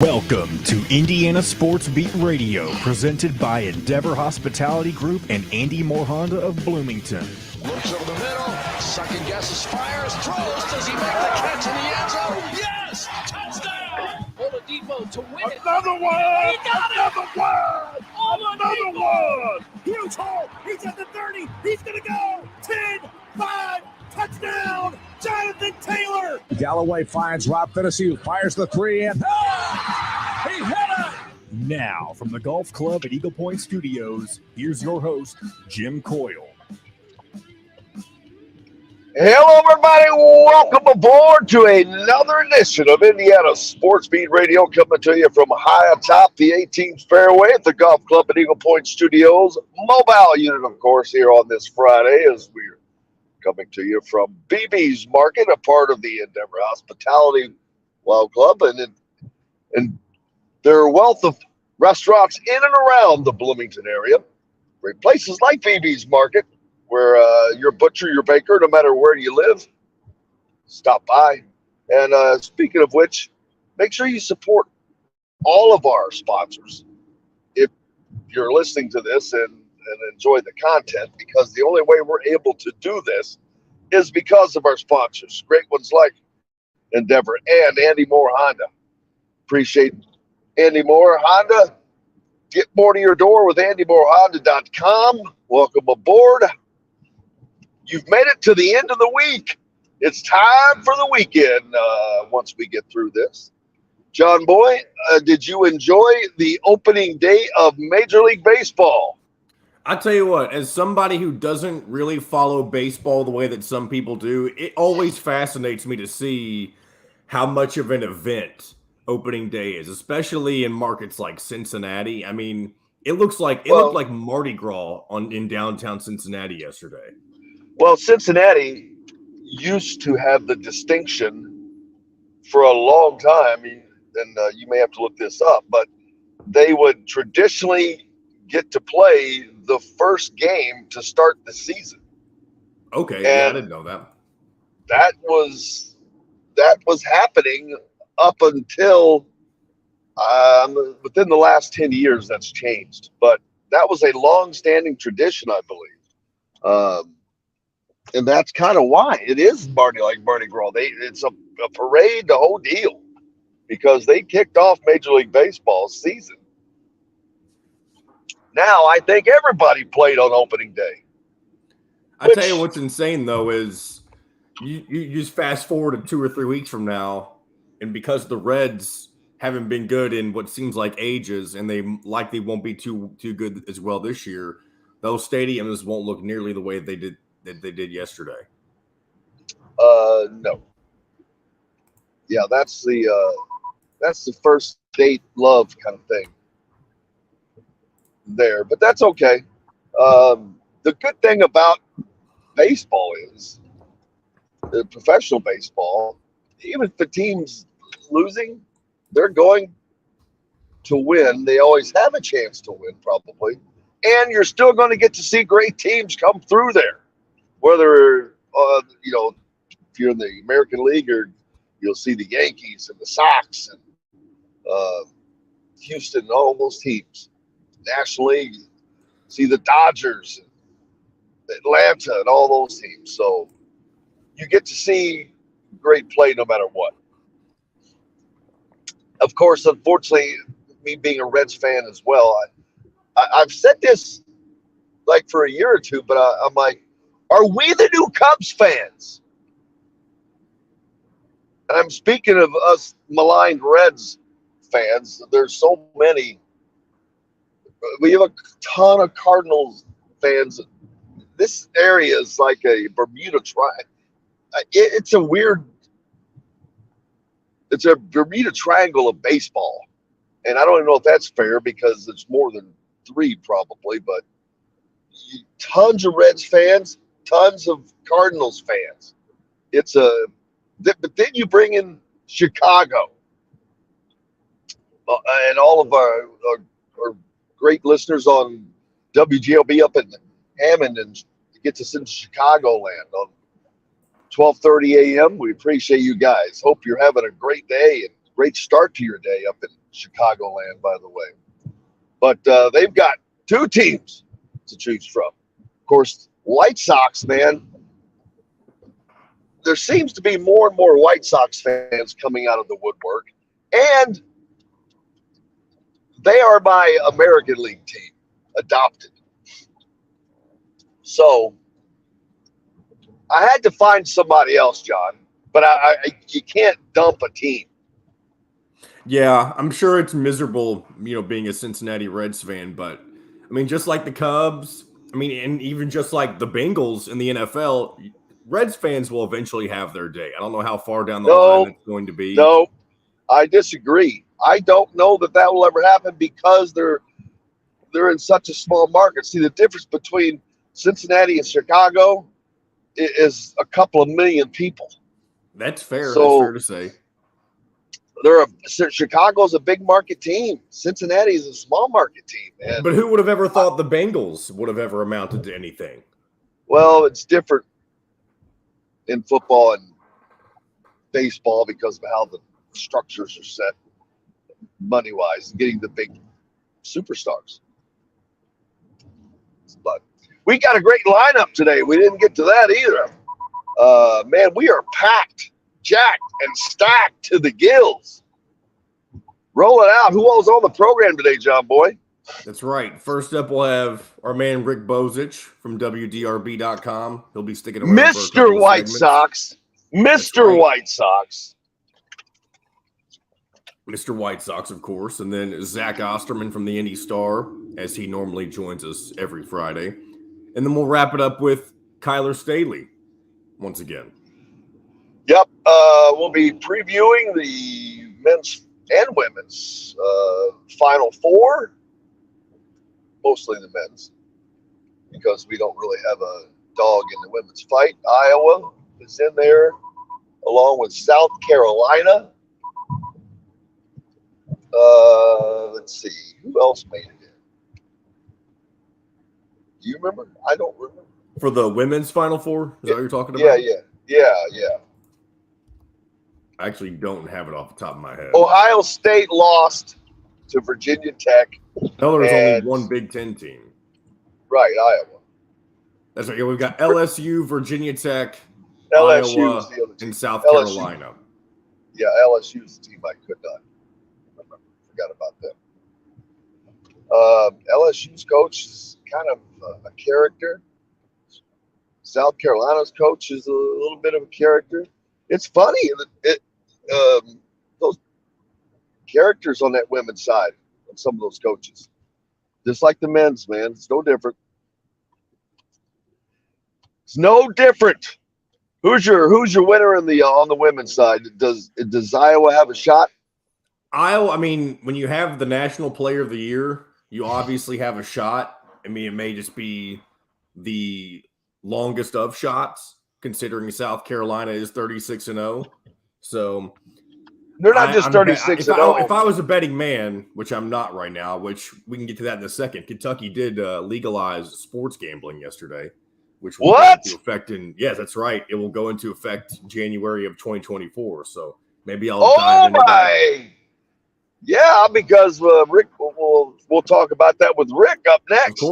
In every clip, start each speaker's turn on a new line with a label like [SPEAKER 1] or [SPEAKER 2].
[SPEAKER 1] Welcome to Indiana Sports Beat Radio, presented by Endeavor Hospitality Group and Andy Moore Honda of Bloomington.
[SPEAKER 2] Looks over the middle, second guesses, fires, throws. Does he make the catch in the end zone? Yes! Touchdown! Oladipo to win it.
[SPEAKER 3] Another one!
[SPEAKER 2] He got
[SPEAKER 3] Another one!
[SPEAKER 2] Oladipo!
[SPEAKER 3] Another one! Huge hole! He's at the 30! He's gonna go! 10, 5, touchdown! Jonathan Taylor!
[SPEAKER 4] Galloway finds Rob Finnessy, who fires the three in.
[SPEAKER 3] He hit it!
[SPEAKER 1] Now, from the Golf Club at Eagle Point Studios, here's your host, Jim Coyle.
[SPEAKER 5] Hello, everybody. Welcome aboard to another edition of Indiana Sports Beat Radio, coming to you from high atop the 18th fairway at the Golf Club at Eagle Point Studios. Mobile unit, of course, here on this Friday as we're coming to you from BB's Market, a part of the Endeavor Hospitality Wild Club, and there are a wealth of restaurants in and around the Bloomington area. Great places like BB's Market, where your butcher, your baker, no matter where you live, stop by. And speaking of which, make sure you support all of our sponsors if you're listening to this and enjoy the content, because the only way we're able to do this is because of our sponsors, great ones like Endeavor and Andy Moore Honda. Appreciate Andy Moore Honda. Get more to your door with AndyMooreHonda.com. Welcome aboard. You've made it to the end of the week. It's time for the weekend once we get through this. John Boy, did you enjoy the opening day of Major League Baseball?
[SPEAKER 6] I tell you what, as somebody who doesn't really follow baseball the way that some people do, it always fascinates me to see how much of an event opening day is, especially in markets like Cincinnati. I mean, it looked like Mardi Gras in downtown Cincinnati yesterday.
[SPEAKER 5] Well, Cincinnati used to have the distinction for a long time, and you may have to look this up, but they would traditionally get to play the first game to start the season.
[SPEAKER 6] Okay, yeah, I didn't know that.
[SPEAKER 5] That was happening up until within the last 10 years. That's changed, but that was a long-standing tradition, I believe. And that's kind of why it is Mardi Gras. It's a parade, the whole deal, because they kicked off Major League Baseball season. Now I think everybody played on opening day.
[SPEAKER 6] I tell you what's insane though is you just fast forward to 2 or 3 weeks from now, and because the Reds haven't been good in what seems like ages, and they likely won't be too good as well this year, those stadiums won't look nearly the way they did yesterday.
[SPEAKER 5] No. Yeah, that's the first date love kind of thing there, but that's okay. The good thing about baseball is the professional baseball, even if the team's losing, they're going to win. They always have a chance to win, probably, and you're still going to get to see great teams come through there. Whether if you're in the American League, or you'll see the Yankees and the Sox and Houston and all those teams. National League, see the Dodgers, and Atlanta, and all those teams. So you get to see great play no matter what. Of course, unfortunately, me being a Reds fan as well, I've said this like for a year or two, but I'm like, are we the new Cubs fans? And I'm speaking of us maligned Reds fans. There's so many. We have a ton of Cardinals fans. This area is like a Bermuda Triangle. It's a Bermuda Triangle of baseball. And I don't even know if that's fair, because it's more than 3 probably, but tons of Reds fans, tons of Cardinals fans. But then you bring in Chicago, and all of our great listeners on WGLB up in Hammond, and gets us into Chicagoland on 12:30 a.m. We appreciate you guys. Hope you're having a great day and great start to your day up in Chicagoland, by the way. But they've got 2 teams to choose from. Of course, White Sox, man. There seems to be more and more White Sox fans coming out of the woodwork. And they are my American League team, adopted. So I had to find somebody else, John. But you can't dump a team.
[SPEAKER 6] Yeah, I'm sure it's miserable, being a Cincinnati Reds fan. But, I mean, just like the Cubs, and even just like the Bengals in the NFL, Reds fans will eventually have their day. I don't know how far down the line it's going to be.
[SPEAKER 5] No, I disagree. I don't know that will ever happen because they're in such a small market. See, the difference between Cincinnati and Chicago is a couple of million people.
[SPEAKER 6] That's fair.
[SPEAKER 5] So,
[SPEAKER 6] that's fair to say.
[SPEAKER 5] Chicago's a big market team. Cincinnati is a small market team, man.
[SPEAKER 6] But who would have ever thought the Bengals would have ever amounted to anything?
[SPEAKER 5] Well, it's different in football and baseball because of how the structures are set money-wise, getting the big superstars. But we got a great lineup today. We didn't get to that either. Man, we are packed, jacked, and stacked to the gills. Roll it out. Who all's on the program today, John Boy?
[SPEAKER 6] That's right. First up, we'll have our man Rick Bozich from WDRB.com. He'll be sticking around.
[SPEAKER 5] Mr. White Sox. Mr. White Sox.
[SPEAKER 6] Mr. White Sox, of course. And then Zach Osterman from the Indy Star, as he normally joins us every Friday. And then we'll wrap it up with Kyler Staley once again.
[SPEAKER 5] Yep. We'll be previewing the men's and women's Final Four. Mostly the men's, because we don't really have a dog in the women's fight. Iowa is in there, along with South Carolina. Let's see. Who else made it in? Do you remember? I don't remember.
[SPEAKER 6] For the women's Final Four? Is that what you're talking about?
[SPEAKER 5] Yeah.
[SPEAKER 6] I actually don't have it off the top of my head.
[SPEAKER 5] Ohio State lost to Virginia Tech.
[SPEAKER 6] No, there's only one Big Ten team.
[SPEAKER 5] Right, Iowa.
[SPEAKER 6] That's right. Yeah, we've got LSU, Virginia Tech,
[SPEAKER 5] LSU
[SPEAKER 6] Iowa, and South Carolina.
[SPEAKER 5] Yeah, LSU is the team I could not remember. Forgot about them. LSU's coach is kind of a character. South Carolina's coach is a little bit of a character. It's funny that those characters on that women's side of some of those coaches, just like the men's, man. It's no different. It's no different. Who's your winner on the women's side? Does Iowa have a shot?
[SPEAKER 6] Iowa, when you have the National Player of the Year, you obviously have a shot. It may just be the longest of shots, considering South Carolina is 36-0. So
[SPEAKER 5] they're not just 36-0.
[SPEAKER 6] If I was a betting man, which I'm not right now, which we can get to that in a second, Kentucky did legalize sports gambling yesterday, which will go into effect yes, that's right. It will go into effect January of 2024. So maybe I'll dive into that.
[SPEAKER 5] Yeah, because Rick, we'll talk about that with Rick up next.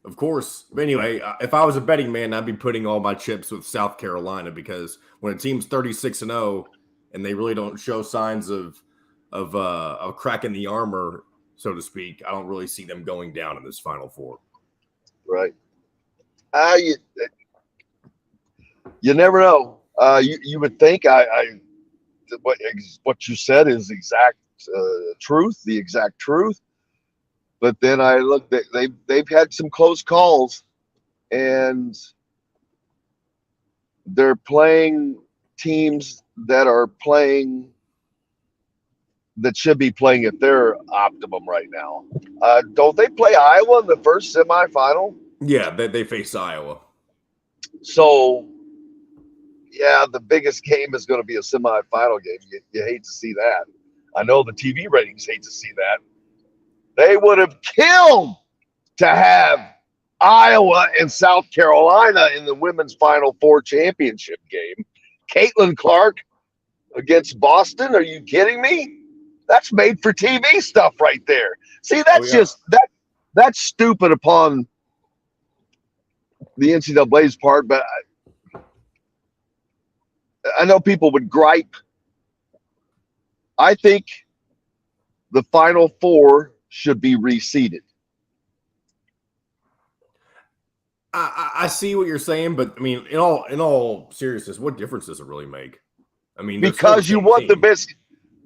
[SPEAKER 6] Of course. But anyway, if I was a betting man, I'd be putting all my chips with South Carolina, because when a team's 36-0 and they really don't show signs of cracking the armor, so to speak, I don't really see them going down in this Final Four.
[SPEAKER 5] Right. You never know. You would think what you said is the exact truth. But then I looked at they've had some close calls, and they're playing teams that should be playing at their optimum right now. Don't they play Iowa in the first semifinal?
[SPEAKER 6] Yeah, they face Iowa.
[SPEAKER 5] So, yeah, the biggest game is going to be a semifinal game. You hate to see that. I know the TV ratings hate to see that. They would have killed to have Iowa and South Carolina in the women's Final Four championship game. Caitlin Clark against Boston? Are you kidding me? That's made for TV stuff right there. See, that's just that's stupid upon the NCAA's part, but I know people would gripe. I think the Final Four should be reseeded.
[SPEAKER 6] I see what you're saying, but I mean, in all seriousness, what difference does it really make? I mean,
[SPEAKER 5] because you want the best,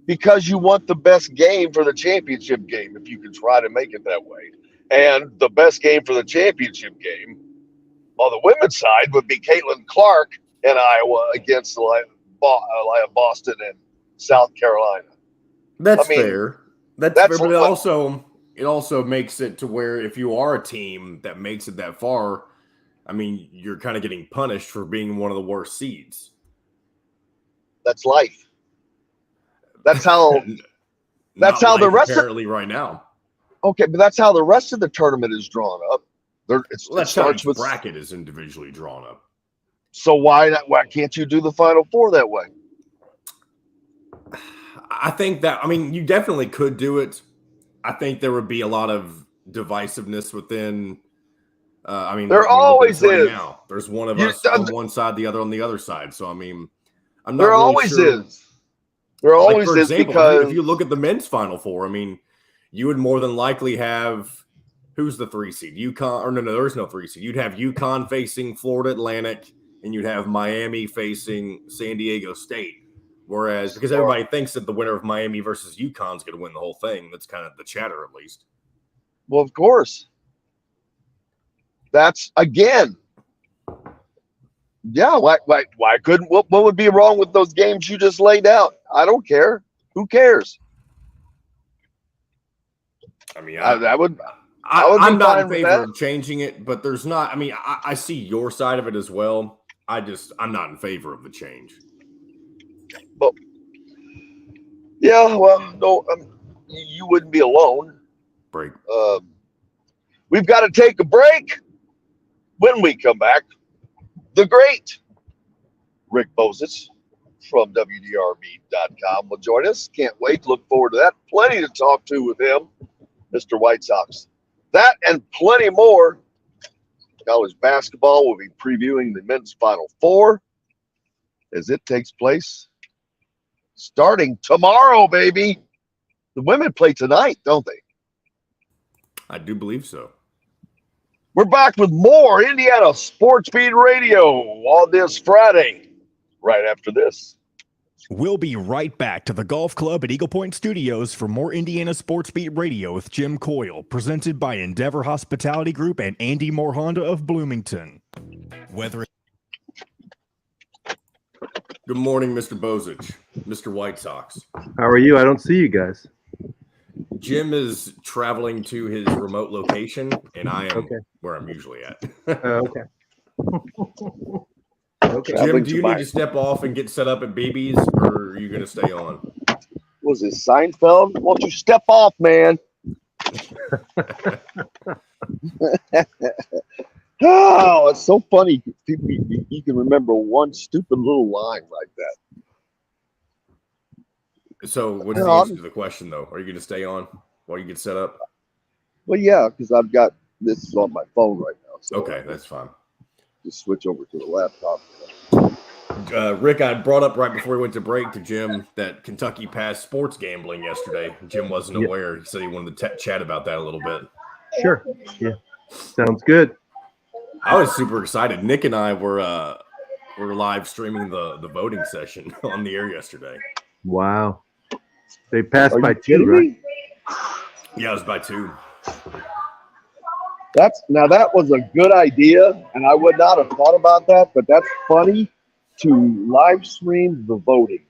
[SPEAKER 5] because you want the best game for the championship game, if you can try to make it that way. And the best game for the championship game on the women's side would be Caitlin Clark in Iowa against Boston and South Carolina.
[SPEAKER 6] That's fair. That's fair, but it also makes it to where if you are a team that makes it that far, I mean, you're kind of getting punished for being one of the worst seeds.
[SPEAKER 5] That's life. That's how. That's how the rest
[SPEAKER 6] apparently right now.
[SPEAKER 5] Okay, but that's how the rest of the tournament is drawn up.
[SPEAKER 6] It starts with bracket is individually drawn up.
[SPEAKER 5] So why can't you do the Final Four that way?
[SPEAKER 6] I think that you definitely could do it. I think there would be a lot of divisiveness within. There
[SPEAKER 5] always is.
[SPEAKER 6] Now. There's one of us on one side, the other on the other side. So I'm not.
[SPEAKER 5] There
[SPEAKER 6] really
[SPEAKER 5] always
[SPEAKER 6] sure.
[SPEAKER 5] Is. There always
[SPEAKER 6] for
[SPEAKER 5] is
[SPEAKER 6] example,
[SPEAKER 5] because
[SPEAKER 6] if you look at the men's Final Four, you would more than likely have who's the 3 seed? UConn, or no, there's no 3 seed. You'd have UConn facing Florida Atlantic, and you'd have Miami facing San Diego State. Whereas, because everybody thinks that the winner of Miami versus UConn is going to win the whole thing. That's kind of the chatter, at least.
[SPEAKER 5] Well, of course. That's again. Yeah, why couldn't? What would be wrong with those games you just laid out? I don't care. Who cares?
[SPEAKER 6] I'm not in favor of changing it, but there's not. I see your side of it as well. I'm not in favor of the change.
[SPEAKER 5] But yeah, well, no, you wouldn't be alone.
[SPEAKER 6] Break.
[SPEAKER 5] We've got to take a break. When we come back, the great Rick Bozich from WDRB.com will join us. Can't wait. Look forward to that. Plenty to talk to with him, Mr. White Sox. That and plenty more. College basketball will be previewing the men's Final Four as it takes place starting tomorrow, baby. The women play tonight, don't they?
[SPEAKER 6] I do believe so.
[SPEAKER 5] We're back with more Indiana Sports Beat Radio on this Friday, right after this.
[SPEAKER 1] We'll be right back to the Golf Club at Eagle Point Studios for more Indiana Sports Beat Radio with Jim Coyle, presented by Endeavor Hospitality Group and Andy Moore Honda of Bloomington.
[SPEAKER 6] Good morning, Mr. Bozich, Mr. White Sox.
[SPEAKER 7] How are you? I don't see you guys.
[SPEAKER 6] Jim is traveling to his remote location, and I am where I'm usually at.
[SPEAKER 7] Okay.
[SPEAKER 6] Jim, do you need to step off and get set up at BB's, or are you going to stay on?
[SPEAKER 5] Was it Seinfeld? Won't you step off, man? Oh, it's so funny. You can remember one stupid little line like that.
[SPEAKER 6] So what's the answer to the question, though? Are you going to stay on while you get set up?
[SPEAKER 5] Well, yeah, because I've got this on my phone right now. So
[SPEAKER 6] okay, that's fine.
[SPEAKER 5] Just switch over to the laptop.
[SPEAKER 6] Rick, I brought up right before we went to break to Jim that Kentucky passed sports gambling yesterday. Jim wasn't aware. He said he wanted to chat about that a little bit.
[SPEAKER 7] Sure. Yeah. Sounds good.
[SPEAKER 6] I was super excited. Nick and I were live streaming the voting session on the air yesterday.
[SPEAKER 7] Wow. They passed by 2, right?
[SPEAKER 6] Yeah, it was by 2.
[SPEAKER 5] That was a good idea, and I would not have thought about that, but that's funny to live stream the voting.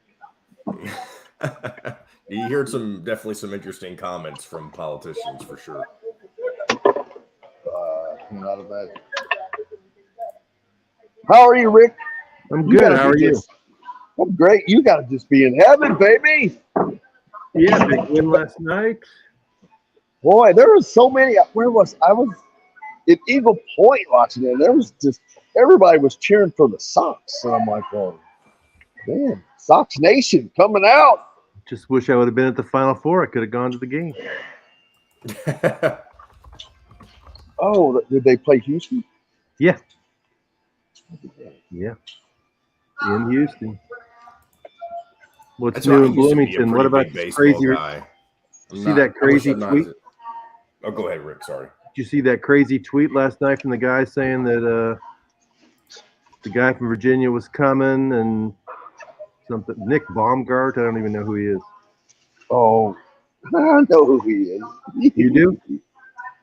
[SPEAKER 6] You heard definitely some interesting comments from politicians for sure.
[SPEAKER 5] Not a bad. How are you, Rick?
[SPEAKER 7] I'm good. How are you?
[SPEAKER 5] I'm great. You got to just be in heaven, baby.
[SPEAKER 7] Yeah, big win last night.
[SPEAKER 5] Boy, there was so many. I was at Eagle Point watching it. And there was just everybody was cheering for the Sox, and I'm like, oh man, Sox Nation coming out.
[SPEAKER 7] Just wish I would have been at the Final Four. I could have gone to the game.
[SPEAKER 5] Oh, did they play Houston?
[SPEAKER 7] Yeah. Yeah. In Houston. What's
[SPEAKER 6] That's
[SPEAKER 7] new
[SPEAKER 6] right.
[SPEAKER 7] in
[SPEAKER 6] He used to be a
[SPEAKER 7] Bloomington? What
[SPEAKER 6] pretty
[SPEAKER 7] about
[SPEAKER 6] big
[SPEAKER 7] this
[SPEAKER 6] baseball
[SPEAKER 7] crazy?
[SPEAKER 6] guy.
[SPEAKER 7] See that crazy tweet?
[SPEAKER 6] Oh, go ahead, Rick. Sorry.
[SPEAKER 7] Did you see that crazy tweet last night from the guy saying that the guy from Virginia was coming and something? Nick Baumgart? I don't even know who he is.
[SPEAKER 5] Oh, I know who he is.
[SPEAKER 7] You do?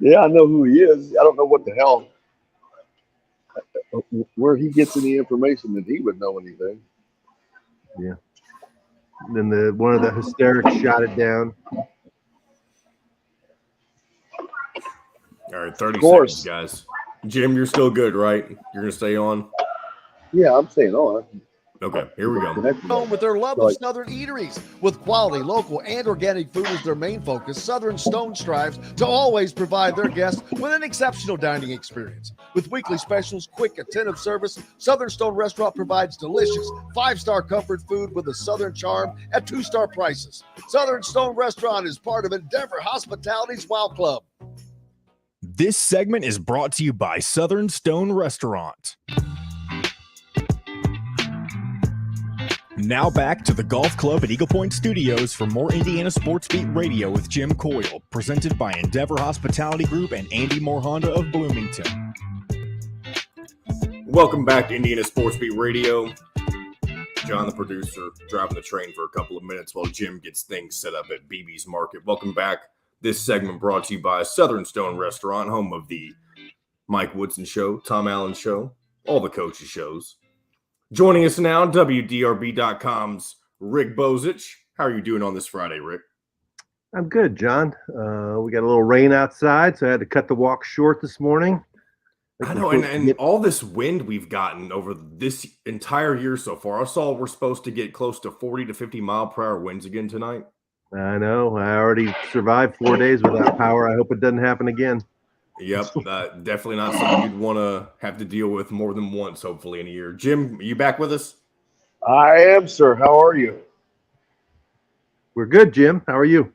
[SPEAKER 5] Yeah, I know who he is. I don't know what the hell, where he gets any information that he would know anything.
[SPEAKER 7] Yeah. Then one of the hysterics shot it down.
[SPEAKER 6] All right, 30 seconds, guys. Jim, you're still good, right? You're going to stay on?
[SPEAKER 5] Yeah, I'm staying on.
[SPEAKER 6] Okay, here we go.
[SPEAKER 3] Known with their love of Southern eateries. With quality, local, and organic food as their main focus, Southern Stone strives to always provide their guests with an exceptional dining experience. With weekly specials, quick, attentive service, Southern Stone Restaurant provides delicious 5-star comfort food with a Southern charm at 2-star prices. Southern Stone Restaurant is part of Endeavor Hospitality's Wow Club.
[SPEAKER 1] This segment is brought to you by Southern Stone Restaurant. Now back to the Golf Club at Eagle Point Studios for more Indiana Sports Beat Radio with Jim Coyle, presented by Endeavor Hospitality Group and Andy Moore Honda of Bloomington.
[SPEAKER 6] Welcome back to Indiana Sports Beat Radio. John, the producer, driving the train for a couple of minutes while Jim gets things set up at BB's Market. Welcome back. This segment brought to you by Southern Stone Restaurant, home of the Mike Woodson Show, Tom Allen Show, all the coaches' shows. Joining us now, WDRB.com's Rick Bozich. How are you doing on this Friday, Rick?
[SPEAKER 7] I'm good, John. We got a little rain outside, so I had to cut the walk short this morning.
[SPEAKER 6] I know, and all this wind we've gotten over this entire year so far. I saw we're supposed to get close to 40 to 50 mile per hour winds again tonight.
[SPEAKER 7] I know. I already survived 4 days without power. I hope it doesn't happen again.
[SPEAKER 6] Yep, definitely not something you'd want to have to deal with more than once, hopefully, in a year. Jim, are you back with us?
[SPEAKER 5] I am, sir. How are you?
[SPEAKER 7] We're good, Jim. How are you?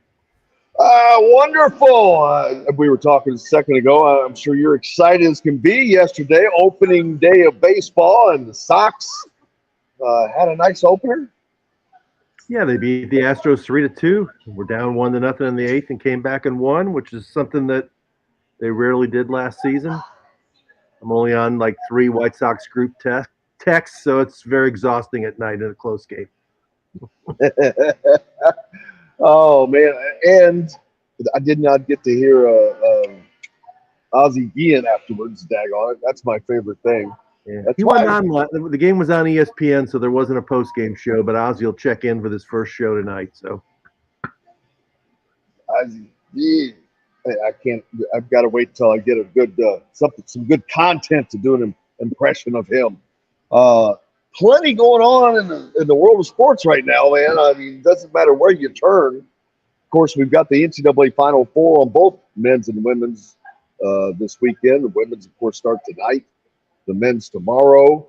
[SPEAKER 5] Wonderful. We were talking a second ago. I'm sure you're excited as can be. Yesterday, opening day of baseball, and the Sox had a nice opener.
[SPEAKER 7] Yeah, they beat the Astros 3-2. We're down 1-0 in the eighth and came back and won, which is something that they rarely did last season. I'm only on like 3 White Sox group texts, so it's very exhausting at night in a close game.
[SPEAKER 5] Oh, man. And I did not get to hear Ozzie Guillen afterwards, daggone it. That's my favorite thing.
[SPEAKER 7] Yeah. He wasn't on. The game was on ESPN, so there wasn't a post-game show, but Ozzie will check in for this first show tonight. So,
[SPEAKER 5] Ozzie, yeah. I can't. I've got to wait till I get a good some good content to do an impression of him. Plenty going on in the world of sports right now, man. I mean, it doesn't matter where you turn. Of course, we've got the NCAA Final Four on both men's and women's this weekend. The women's, of course, start tonight. The men's tomorrow.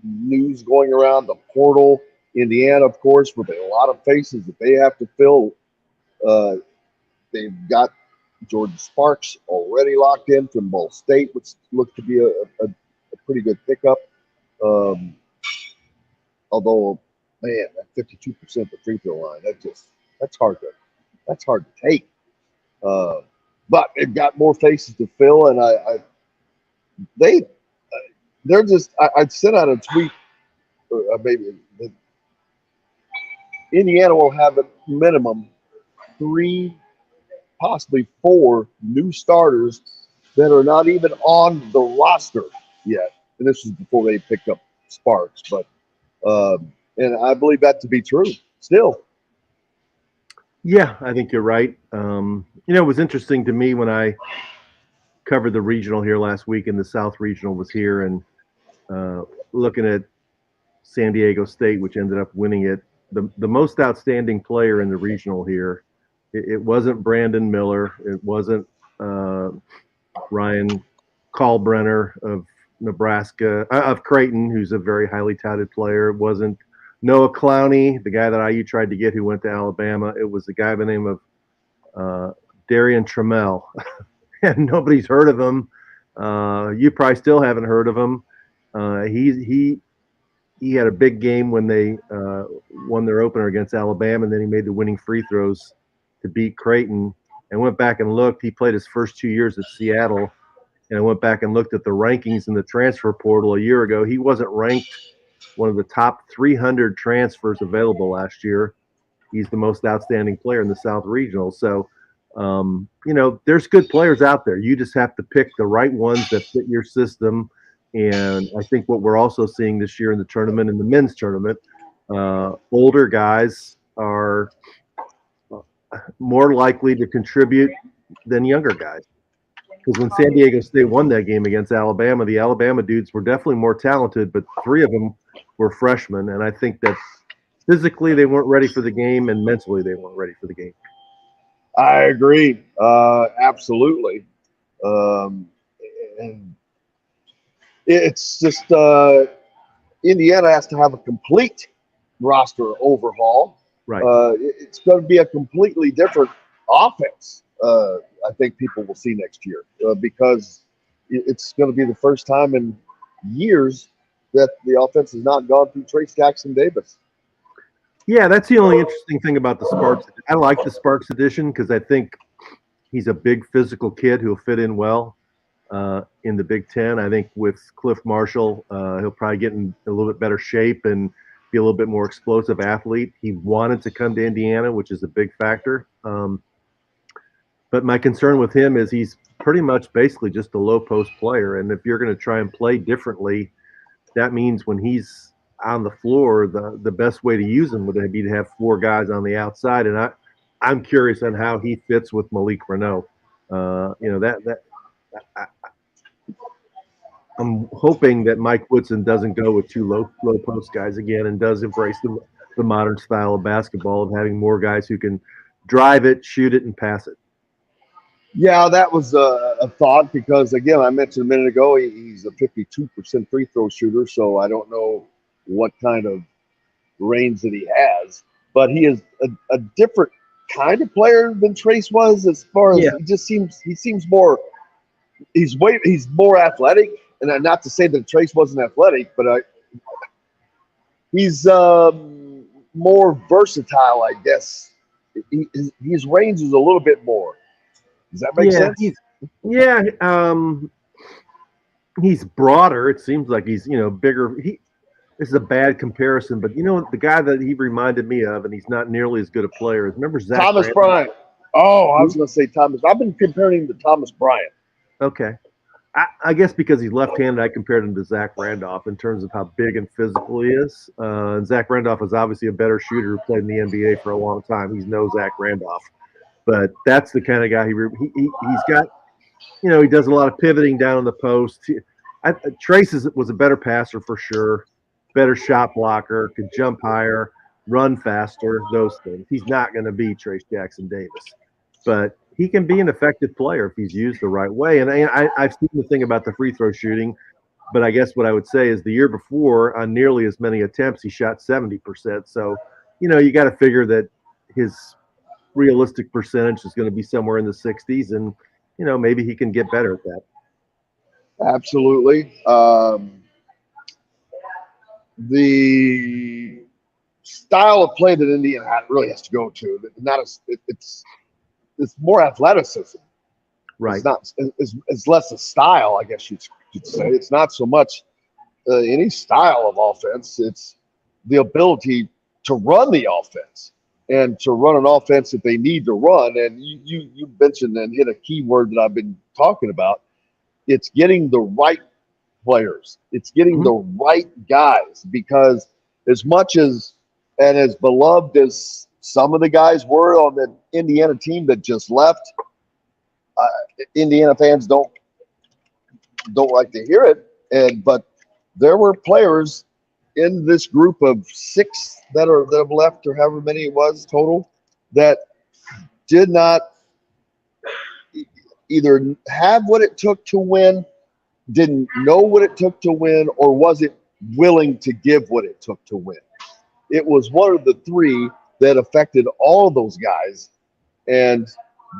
[SPEAKER 5] News going around the portal. Indiana, of course, with a lot of faces that they have to fill. They've got Jordan Sparks already locked in from Ball State, which looks to be a pretty good pickup. Although, man, that 52% the free throw line, that's hard to take. But they've got more faces to fill, and they're just. I'd sent out a tweet, maybe Indiana will have a minimum 3, possibly 4 new starters that are not even on the roster yet. And this is before they picked up Sparks, but and I believe that to be true still.
[SPEAKER 7] Yeah, I think you're right. It was interesting to me when I covered the regional here last week, and the South Regional was here, and looking at San Diego State, which ended up winning it. The most outstanding player in the regional here, it wasn't Brandon Miller. It wasn't Ryan Kalbrenner of Nebraska, of Creighton, who's a very highly touted player. It wasn't Noah Clowney, the guy that IU tried to get who went to Alabama. It was a guy by the name of Darian Trammell. And nobody's heard of him. You probably still haven't heard of him. He had a big game when they won their opener against Alabama, and then he made the winning free throws to beat Creighton. And went back and looked. He played his first 2 years at Seattle, and I went back and looked at the rankings in the transfer portal a year ago. He wasn't ranked one of the top 300 transfers available last year. He's the most outstanding player in the South Regional. So, there's good players out there. You just have to pick the right ones that fit your system. And I think what we're also seeing this year in the tournament, in the men's tournament, older guys are more likely to contribute than younger guys. Because when San Diego State won that game against Alabama, the Alabama dudes were definitely more talented, but 3 of them were freshmen. And I think that physically they weren't ready for the game, and mentally they weren't ready for the game.
[SPEAKER 5] I agree. Absolutely. And it's just Indiana has to have a complete roster overhaul.
[SPEAKER 7] Right.
[SPEAKER 5] It's going to be a completely different offense. I think people will see next year because it's going to be the first time in years that the offense has not gone through Trace Jackson Davis.
[SPEAKER 7] Yeah, that's the only interesting thing about the Sparks. I like the Sparks edition because I think he's a big physical kid who'll fit in well in the Big Ten. I think with Cliff Marshall, he'll probably get in a little bit better shape and be a little bit more explosive athlete. He wanted to come to Indiana, which is a big factor. But my concern with him is he's pretty much basically just a low post player. And if you're going to try and play differently, that means when he's on the floor, the best way to use him would be to have 4 guys on the outside. And I'm curious on how he fits with Malik Renault. I'm hoping that Mike Woodson doesn't go with 2 low post guys again and does embrace the modern style of basketball of having more guys who can drive it, shoot it, and pass it.
[SPEAKER 5] Yeah, that was a thought because, again, I mentioned a minute ago, he's a 52% free throw shooter, so I don't know what kind of range that he has. But he is a different kind of player than Trace was as far as he seems more – he's more athletic. And not to say that Trace wasn't athletic, but he's more versatile, I guess. His range is a little bit more. Does that make sense?
[SPEAKER 7] He's broader. It seems like he's bigger. This is a bad comparison, but the guy that he reminded me of, and he's not nearly as good a player. Remember Zach
[SPEAKER 5] Thomas Bryant? Oh, I was going to say Thomas. I've been comparing him to Thomas Bryant.
[SPEAKER 7] Okay. I guess because he's left-handed, I compared him to Zach Randolph in terms of how big and physical he is. And Zach Randolph is obviously a better shooter who played in the NBA for a long time. He's no Zach Randolph. But that's the kind of guy he's got. He does a lot of pivoting down in the post. Trace was a better passer for sure, better shot blocker, could jump higher, run faster, those things. He's not going to be Trace Jackson Davis, but he can be an effective player if he's used the right way. And I've seen the thing about the free throw shooting, but I guess what I would say is the year before, on nearly as many attempts, he shot 70%. So, you got to figure that his realistic percentage is going to be somewhere in the 60s, and maybe he can get better at that.
[SPEAKER 5] Absolutely. The style of play that Indiana really has to go to, it's more athleticism.
[SPEAKER 7] Right.
[SPEAKER 5] It's less a style, I guess you'd say. It's not so much any style of offense. It's the ability to run the offense. And to run an offense that they need to run, and you mentioned and hit a key word that I've been talking about. It's getting the right players. It's getting the right guys, because as much as and as beloved as some of the guys were on the Indiana team that just left, Indiana fans don't like to hear it. But there were players in this group of 6 that have left, or however many it was total, that did not either have what it took to win, didn't know what it took to win, or wasn't willing to give what it took to win. it was one of the three that affected all of those guys. And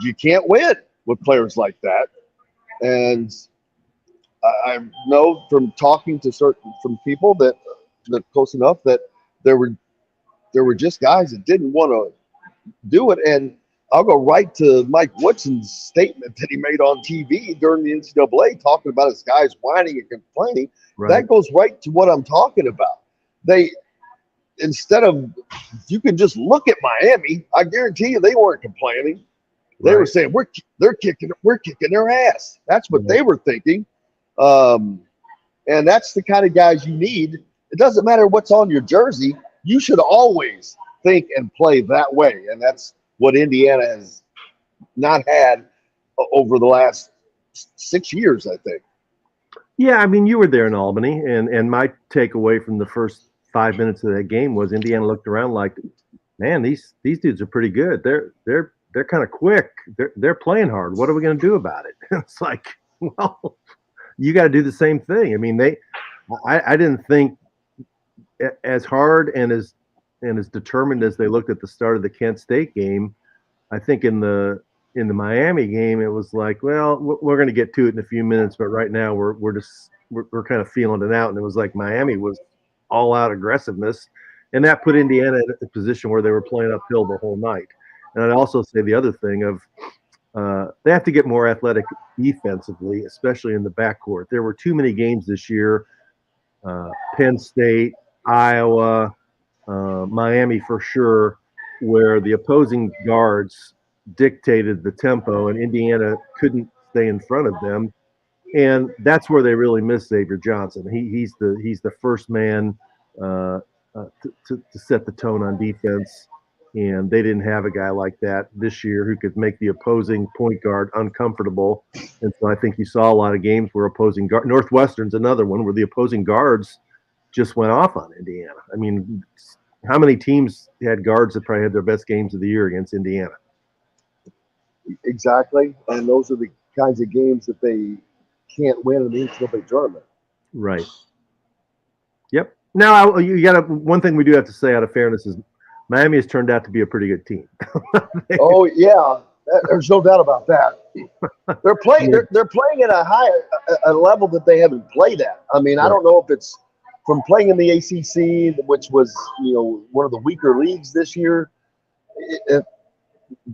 [SPEAKER 5] you can't win with players like that. And I know from talking to from people that close enough that there were just guys that didn't want to do it. And I'll go right to Mike Woodson's statement that he made on TV during the NCAA, talking about his guys whining and complaining.
[SPEAKER 7] Right.
[SPEAKER 5] That goes right to what I'm talking about. Instead of, you can just look at Miami, I guarantee you they weren't complaining. They were saying we're kicking their ass. That's what they were thinking. And that's the kind of guys you need. It doesn't matter what's on your jersey. You should always think and play that way. And that's what Indiana has not had over the last 6 years, I think.
[SPEAKER 7] Yeah, I mean, you were there in Albany, and my takeaway from the first 5 minutes of that game was Indiana looked around like, man, these dudes are pretty good. They're kind of quick. They're playing hard. What are we going to do about it? It's like, well, you got to do the same thing. I mean, I didn't think as hard and as determined as they looked at the start of the Kent State game. I think in the Miami game, it was like, well, we're going to get to it in a few minutes, but right now we're kind of feeling it out. And it was like Miami was all out aggressiveness, and that put Indiana in a position where they were playing uphill the whole night. And I'd also say the other thing of they have to get more athletic defensively, especially in the backcourt. There were too many games this year, Penn State, Iowa, Miami for sure, where the opposing guards dictated the tempo and Indiana couldn't stay in front of them. And that's where they really miss Xavier Johnson. He's the first man to set the tone on defense. And they didn't have a guy like that this year who could make the opposing point guard uncomfortable. And so I think you saw a lot of games where opposing guard, Northwestern's another one where the opposing guards just went off on Indiana. I mean, how many teams had guards that probably had their best games of the year against Indiana?
[SPEAKER 5] Exactly. And those are the kinds of games that they can't win in the NCAA tournament. Right.
[SPEAKER 7] Yep. Now you got one thing we do have to say out of fairness is Miami has turned out to be a pretty good team.
[SPEAKER 5] Oh yeah, there's no doubt about that. They're playing. They're playing at a level that they haven't played at. I mean, I don't know if it's from playing in the ACC, which was one of the weaker leagues this year.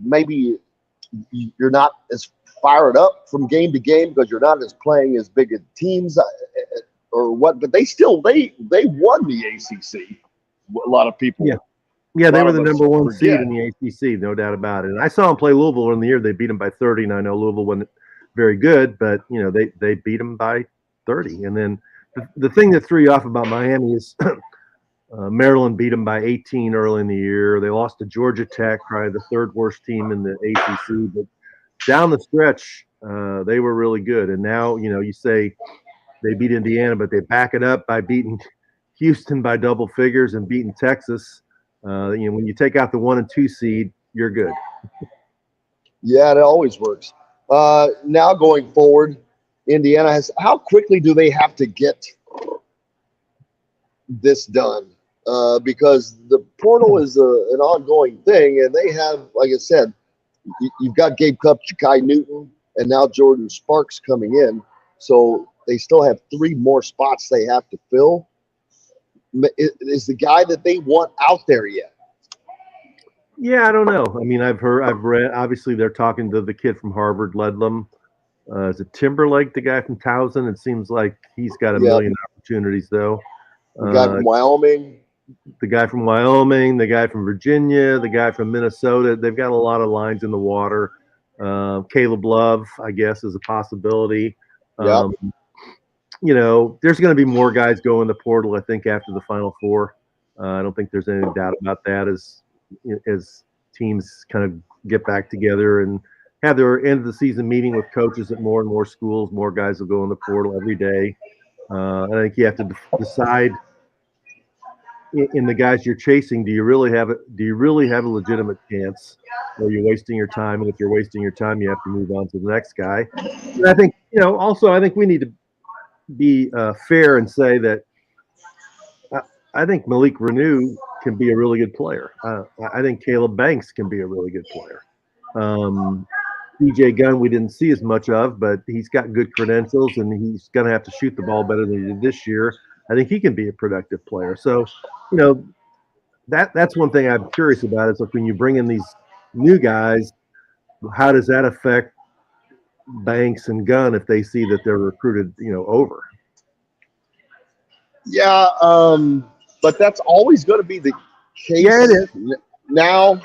[SPEAKER 5] Maybe you're not as fired up from game to game because you're not as playing as big a teams or what. But they won the ACC. A lot of people.
[SPEAKER 7] Yeah, they were the number one seed in the ACC, no doubt about it. And I saw them play Louisville in the year. They beat them by 30, and I know Louisville wasn't very good, but they beat them by 30. And then the thing that threw you off about Miami is Maryland beat them by 18 early in the year. They lost to Georgia Tech, probably the third worst team in the ACC. But down the stretch, they were really good. And now, you say they beat Indiana, but they back it up by beating Houston by double figures and beating Texas. When you take out the 1 and 2 seed, you're good.
[SPEAKER 5] Yeah, it always works. Now going forward, Indiana how quickly do they have to get this done? Because the portal is an ongoing thing, and they have, like I said, you've got Gabe Cup, Ja'Kai Newton, and now Jordan Sparks coming in. So they still have 3 more spots they have to fill. Is the guy that they want out there yet?
[SPEAKER 7] Yeah, I don't know. I mean, I've read, obviously they're talking to the kid from Harvard, Ledlam. Is it Timberlake, the guy from Towson? It seems like he's got a million opportunities, though.
[SPEAKER 5] The guy from Wyoming.
[SPEAKER 7] The guy from Wyoming, the guy from Virginia, the guy from Minnesota. They've got a lot of lines in the water. Caleb Love, I guess, is a possibility. There's going to be more guys go in the portal, I think, after the Final Four. I don't think there's any doubt about that as teams kind of get back together and have their end of the season meeting with coaches at more and more schools. More guys will go in the portal every day. I think you have to decide in the guys you're chasing, do you really have a legitimate chance, or you're wasting your time? And if you're wasting your time, you have to move on to the next guy. And I think, also, I think we need to be fair and say that I think Malik Renew can be a really good player. I think Caleb Banks can be a really good player. DJ Gunn we didn't see as much of, but he's got good credentials and he's going to have to shoot the ball better than he did this year. I think he can be a productive player. So, that's one thing I'm curious about is like when you bring in these new guys, how does that affect Banks and Gunn if they see that they're recruited, over?
[SPEAKER 5] Yeah, but that's always going to be the case.
[SPEAKER 7] Yeah, it is.
[SPEAKER 5] Now,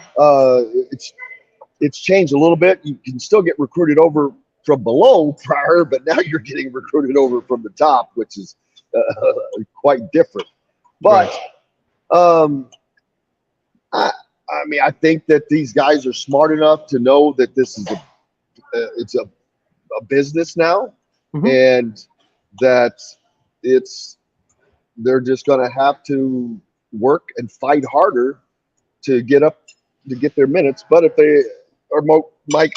[SPEAKER 5] it's changed a little bit. You can still get recruited over from below prior, but now you're getting recruited over from the top, which is quite different. But I think that these guys are smart enough to know that this is it's a business now, and that they're just going to have to work and fight harder to get their minutes. But if they are like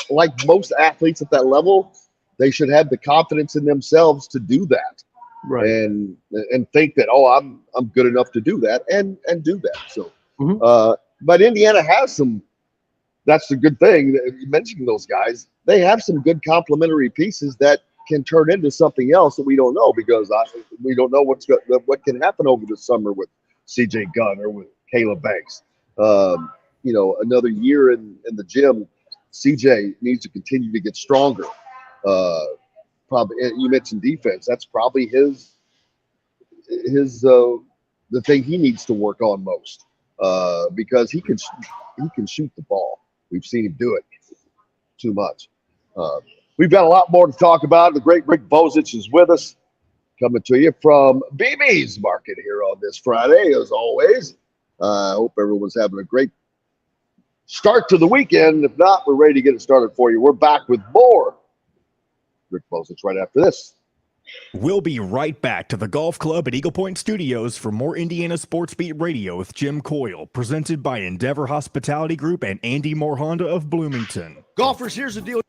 [SPEAKER 5] most athletes at that level, they should have the confidence in themselves to do that,
[SPEAKER 7] right?
[SPEAKER 5] And think that I'm good enough to do that and do that. So, but Indiana has some. That's the good thing. You mentioned those guys. They have some good complementary pieces that can turn into something else that we don't know because we don't know what can happen over the summer with CJ Gunn or with Caleb Banks. Another year in the gym, CJ needs to continue to get stronger. Probably you mentioned defense. That's probably his the thing he needs to work on most because he can shoot the ball. We've seen him do it too much. We've got a lot more to talk about. The great Rick Bozich is with us, coming to you from BB's Market here on this Friday, as always. I hope everyone's having a great start to the weekend. If not, we're ready to get it started for you. We're back with more Rick Bozich right after this.
[SPEAKER 1] We'll be right back to the Golf Club at Eagle Point Studios for more Indiana Sports Beat Radio with Jim Coyle, presented by Endeavor Hospitality Group and Andy Moore Honda of Bloomington.
[SPEAKER 3] Golfers, here's the deal.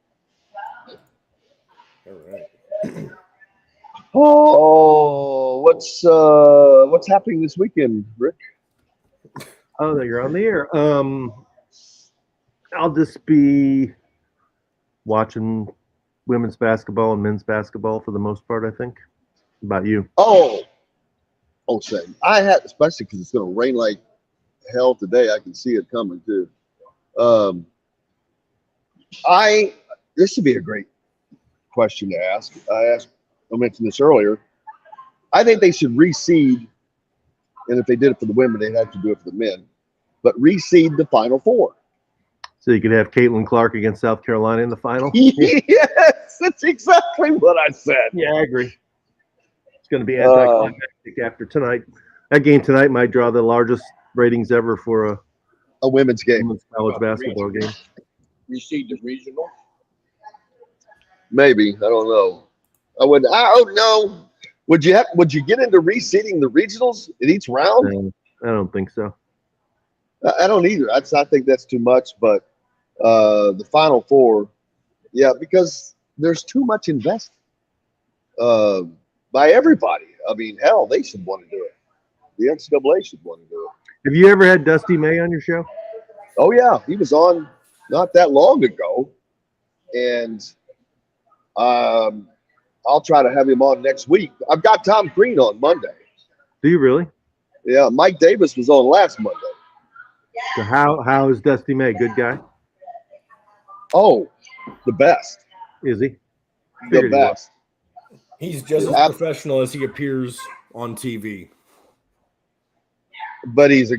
[SPEAKER 6] All right.
[SPEAKER 5] What's happening this weekend, Rick?
[SPEAKER 7] Oh, no, you're on the air. I'll just be watching women's basketball and men's basketball for the most part, I think. How about you?
[SPEAKER 5] Same. I had, especially because it's going to rain like hell today. I can see it coming too. This would be a great question to ask. I mentioned this earlier. I think they should reseed, and if they did it for the women, they'd have to do it for the men. But reseed the Final Four.
[SPEAKER 7] So you could have Caitlin Clark against South Carolina in the final?
[SPEAKER 5] Yes, that's exactly what I said.
[SPEAKER 7] Yeah, I agree. It's going to be anticlimactic after tonight. That game tonight might draw the largest ratings ever for
[SPEAKER 5] a women's game.
[SPEAKER 7] Women's college basketball game.
[SPEAKER 2] Reseed the regional.
[SPEAKER 5] Maybe. I don't know. I don't know. Would you get into reseeding the regionals in each round?
[SPEAKER 7] I don't think so.
[SPEAKER 5] I don't either. I think that's too much, but the Final Four, yeah, because there's too much invested by everybody. I mean, hell, they should want to do it. The NCAA should want to do it.
[SPEAKER 7] Have you ever had Dusty May on your show?
[SPEAKER 5] Oh, yeah. He was on not that long ago, and I'll try to have him on next week. I've got Tom Green on Monday.
[SPEAKER 7] Do you really?
[SPEAKER 5] Yeah, Mike Davis was on last Monday.
[SPEAKER 7] So how is Dusty May? Good guy?
[SPEAKER 5] Oh, the best.
[SPEAKER 7] Is he?
[SPEAKER 5] The best.
[SPEAKER 6] He's just as professional as he appears on TV.
[SPEAKER 5] But he's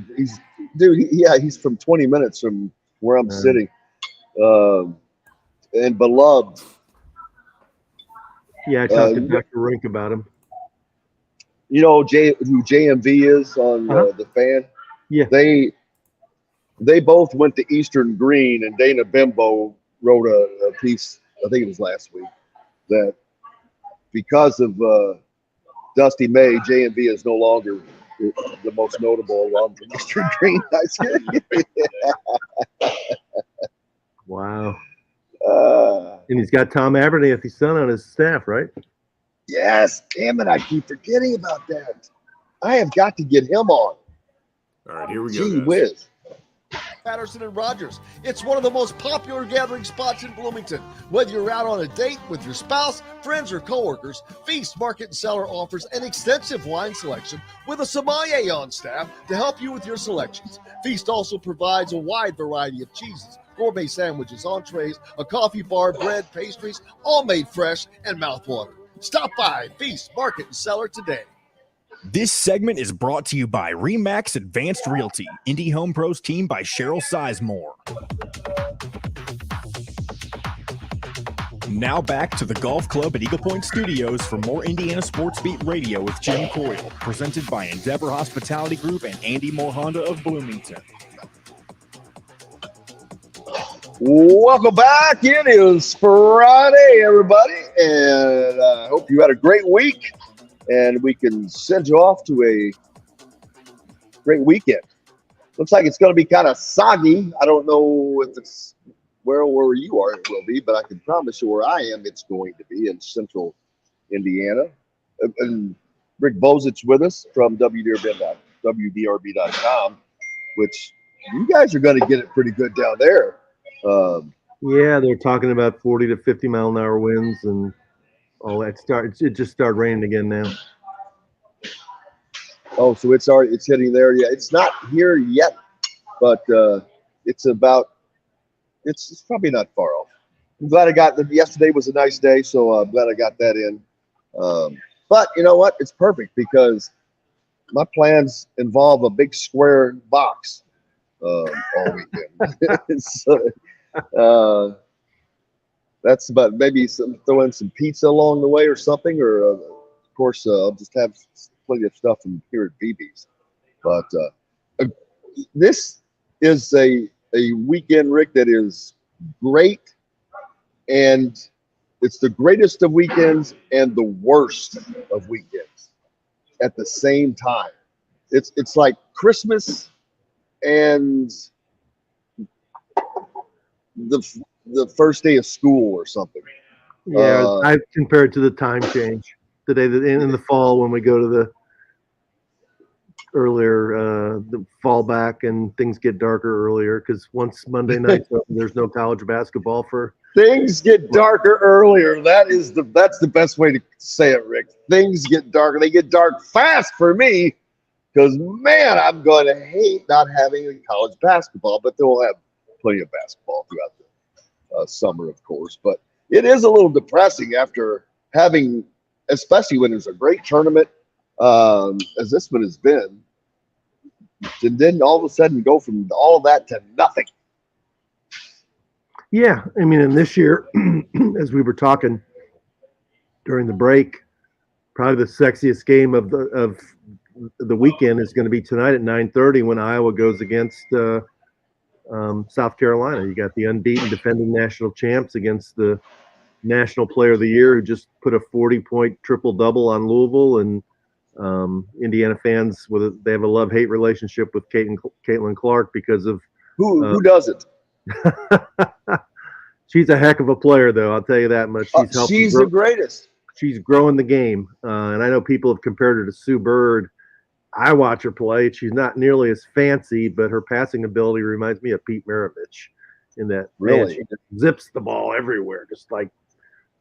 [SPEAKER 5] from 20 minutes from where I'm sitting. And beloved.
[SPEAKER 7] Yeah, I talked to Dr. Rink about him.
[SPEAKER 5] You know who JMV is on the Fan?
[SPEAKER 7] Yeah.
[SPEAKER 5] They both went to Eastern Green, and Dana Bimbo wrote a piece, I think it was last week, that because of Dusty May, JMV is no longer the most notable alum from Eastern Green.
[SPEAKER 7] Wow. And he's got Tom Abernathy's son on his staff, right?
[SPEAKER 5] Yes. Damn it. I keep forgetting about that. I have got to get him on.
[SPEAKER 6] All right, here we go.
[SPEAKER 5] Gee
[SPEAKER 6] Guys.
[SPEAKER 5] whiz.
[SPEAKER 3] Patterson and Rogers. It's one of the most popular gathering spots in Bloomington. Whether you're out on a date with your spouse, friends, or coworkers, Feast Market and Cellar offers an extensive wine selection with a sommelier on staff to help you with your selections. Feast also provides a wide variety of cheeses, gourmet sandwiches, entrees, a coffee bar, bread, pastries, all made fresh and mouthwatering. Stop by Feast Market and Cellar today.
[SPEAKER 1] This segment is brought to you by Remax Advanced Realty, Indie Home Pros team by Cheryl Sizemore. Now back to the Golf Club at Eagle Point Studios for more Indiana Sports Beat Radio with Jim Coyle, presented by Endeavor Hospitality Group and Andy Moore Honda of Bloomington.
[SPEAKER 5] Welcome back. It is Friday, everybody, and I hope you had a great week. And we can send you off to a great weekend. Looks like it's going to be kind of soggy. I don't know if it's where you are it will be, but I can promise you where I am it's going to be in central Indiana. And Rick Bozich with us from WDRB.com, which you guys are going to get it pretty good down there.
[SPEAKER 7] Yeah, they're talking about 40 to 50 mile an hour winds and all that. It just started raining again now.
[SPEAKER 5] Oh, so it's hitting there. Yeah, it's not here yet, but it's probably not far off. I'm glad yesterday was a nice day, so I'm glad I got that in. But you know what? It's perfect because my plans involve a big square box all weekend. So, that's about maybe throw in some pizza along the way or something, or of course I'll just have plenty of stuff from here at BB's. But this is a weekend, Rick, that is great, and it's the greatest of weekends and the worst of weekends at the same time. It's like Christmas and the first day of school or something.
[SPEAKER 7] Yeah, I've compared to the time change today in the fall when we go to the fall back and things get darker earlier because once Monday night there's no college basketball for.
[SPEAKER 5] Things get darker earlier. That's the best way to say it, Rick. Things get darker. They get dark fast for me because, man, I'm going to hate not having college basketball, but they'll have plenty of basketball throughout the summer, of course. But it is a little depressing after having, especially when there's a great tournament, as this one has been, and then all of a sudden go from all of that to nothing.
[SPEAKER 7] Yeah, I mean, and this year, as we were talking during the break, probably the sexiest game of the weekend is going to be tonight at 9:30 when Iowa goes against South Carolina. You got the unbeaten defending national champs against the National Player of the Year who just put a 40-point triple-double on Louisville, and Indiana fans they have a love-hate relationship with Caitlin Clark because of
[SPEAKER 5] who doesn't.
[SPEAKER 7] She's a heck of a player, though. I'll tell you that much.
[SPEAKER 5] She's the greatest.
[SPEAKER 7] She's growing the game, and I know people have compared her to Sue Bird. I watch her play. She's not nearly as fancy, but her passing ability reminds me of Pete Maravich in that.
[SPEAKER 5] Really?
[SPEAKER 7] Man, she just zips the ball everywhere. Just like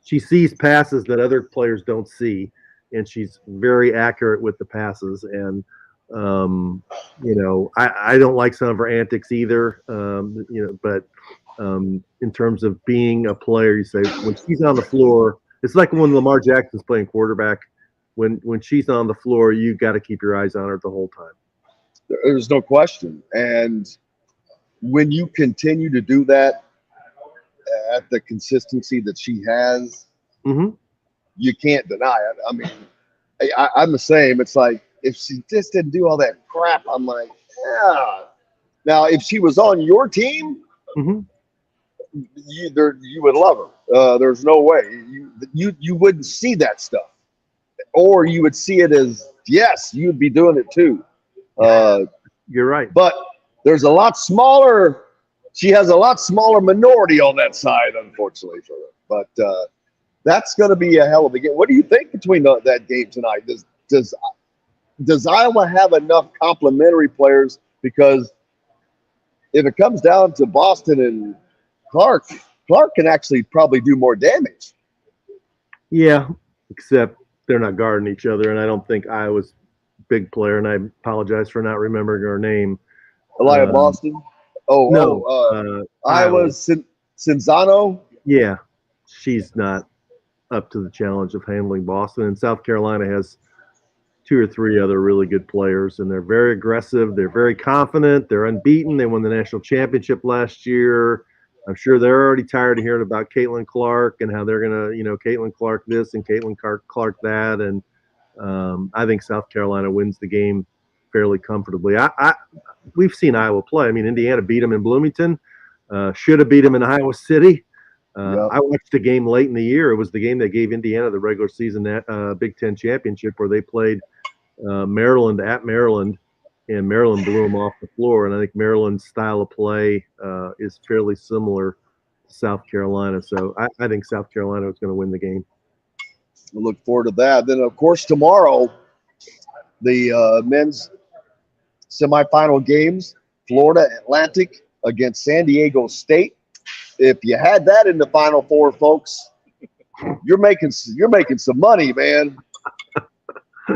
[SPEAKER 7] she sees passes that other players don't see, and she's very accurate with the passes. And, I don't like some of her antics either, but in terms of being a player, you say when she's on the floor, it's like when Lamar Jackson's playing quarterback. When she's on the floor, you got to keep your eyes on her the whole time.
[SPEAKER 5] There's no question. And when you continue to do that at the consistency that she has, you can't deny it. I mean, I'm the same. It's like if she just didn't do all that crap, I'm like, yeah. Now, if she was on your team, you would love her. There's no way you wouldn't see that stuff. Or you would see it as, yes, you'd be doing it too.
[SPEAKER 7] You're right.
[SPEAKER 5] But there's a lot smaller. She has a lot smaller minority on that side, unfortunately for her. But that's going to be a hell of a game. What do you think between that game tonight? does Iowa have enough complementary players? Because if it comes down to Boston and Clark can actually probably do more damage.
[SPEAKER 7] Yeah, except they're not guarding each other, and I don't think Iowa's big player, and I apologize for not remembering her name.
[SPEAKER 5] Elia Boston? Iowa's Cinzano?
[SPEAKER 7] Yeah, she's not up to the challenge of handling Boston, and South Carolina has 2 or 3 other really good players, and they're very aggressive. They're very confident. They're unbeaten. They won the national championship last year. I'm sure they're already tired of hearing about Caitlin Clark and how they're going to, Caitlin Clark this and Caitlin Clark that. And I think South Carolina wins the game fairly comfortably. We've seen Iowa play. I mean, Indiana beat them in Bloomington, should have beat them in Iowa City. I watched a game late in the year. It was the game that gave Indiana the regular season Big Ten championship, where they played Maryland at Maryland, and Maryland blew them off the floor. And I think Maryland's style of play is fairly similar to South Carolina. So I think South Carolina is going to win the game.
[SPEAKER 5] We'll look forward to that. Then, of course, tomorrow, the men's semifinal games, Florida Atlantic against San Diego State. If you had that in the Final Four, folks, you're making some money, man.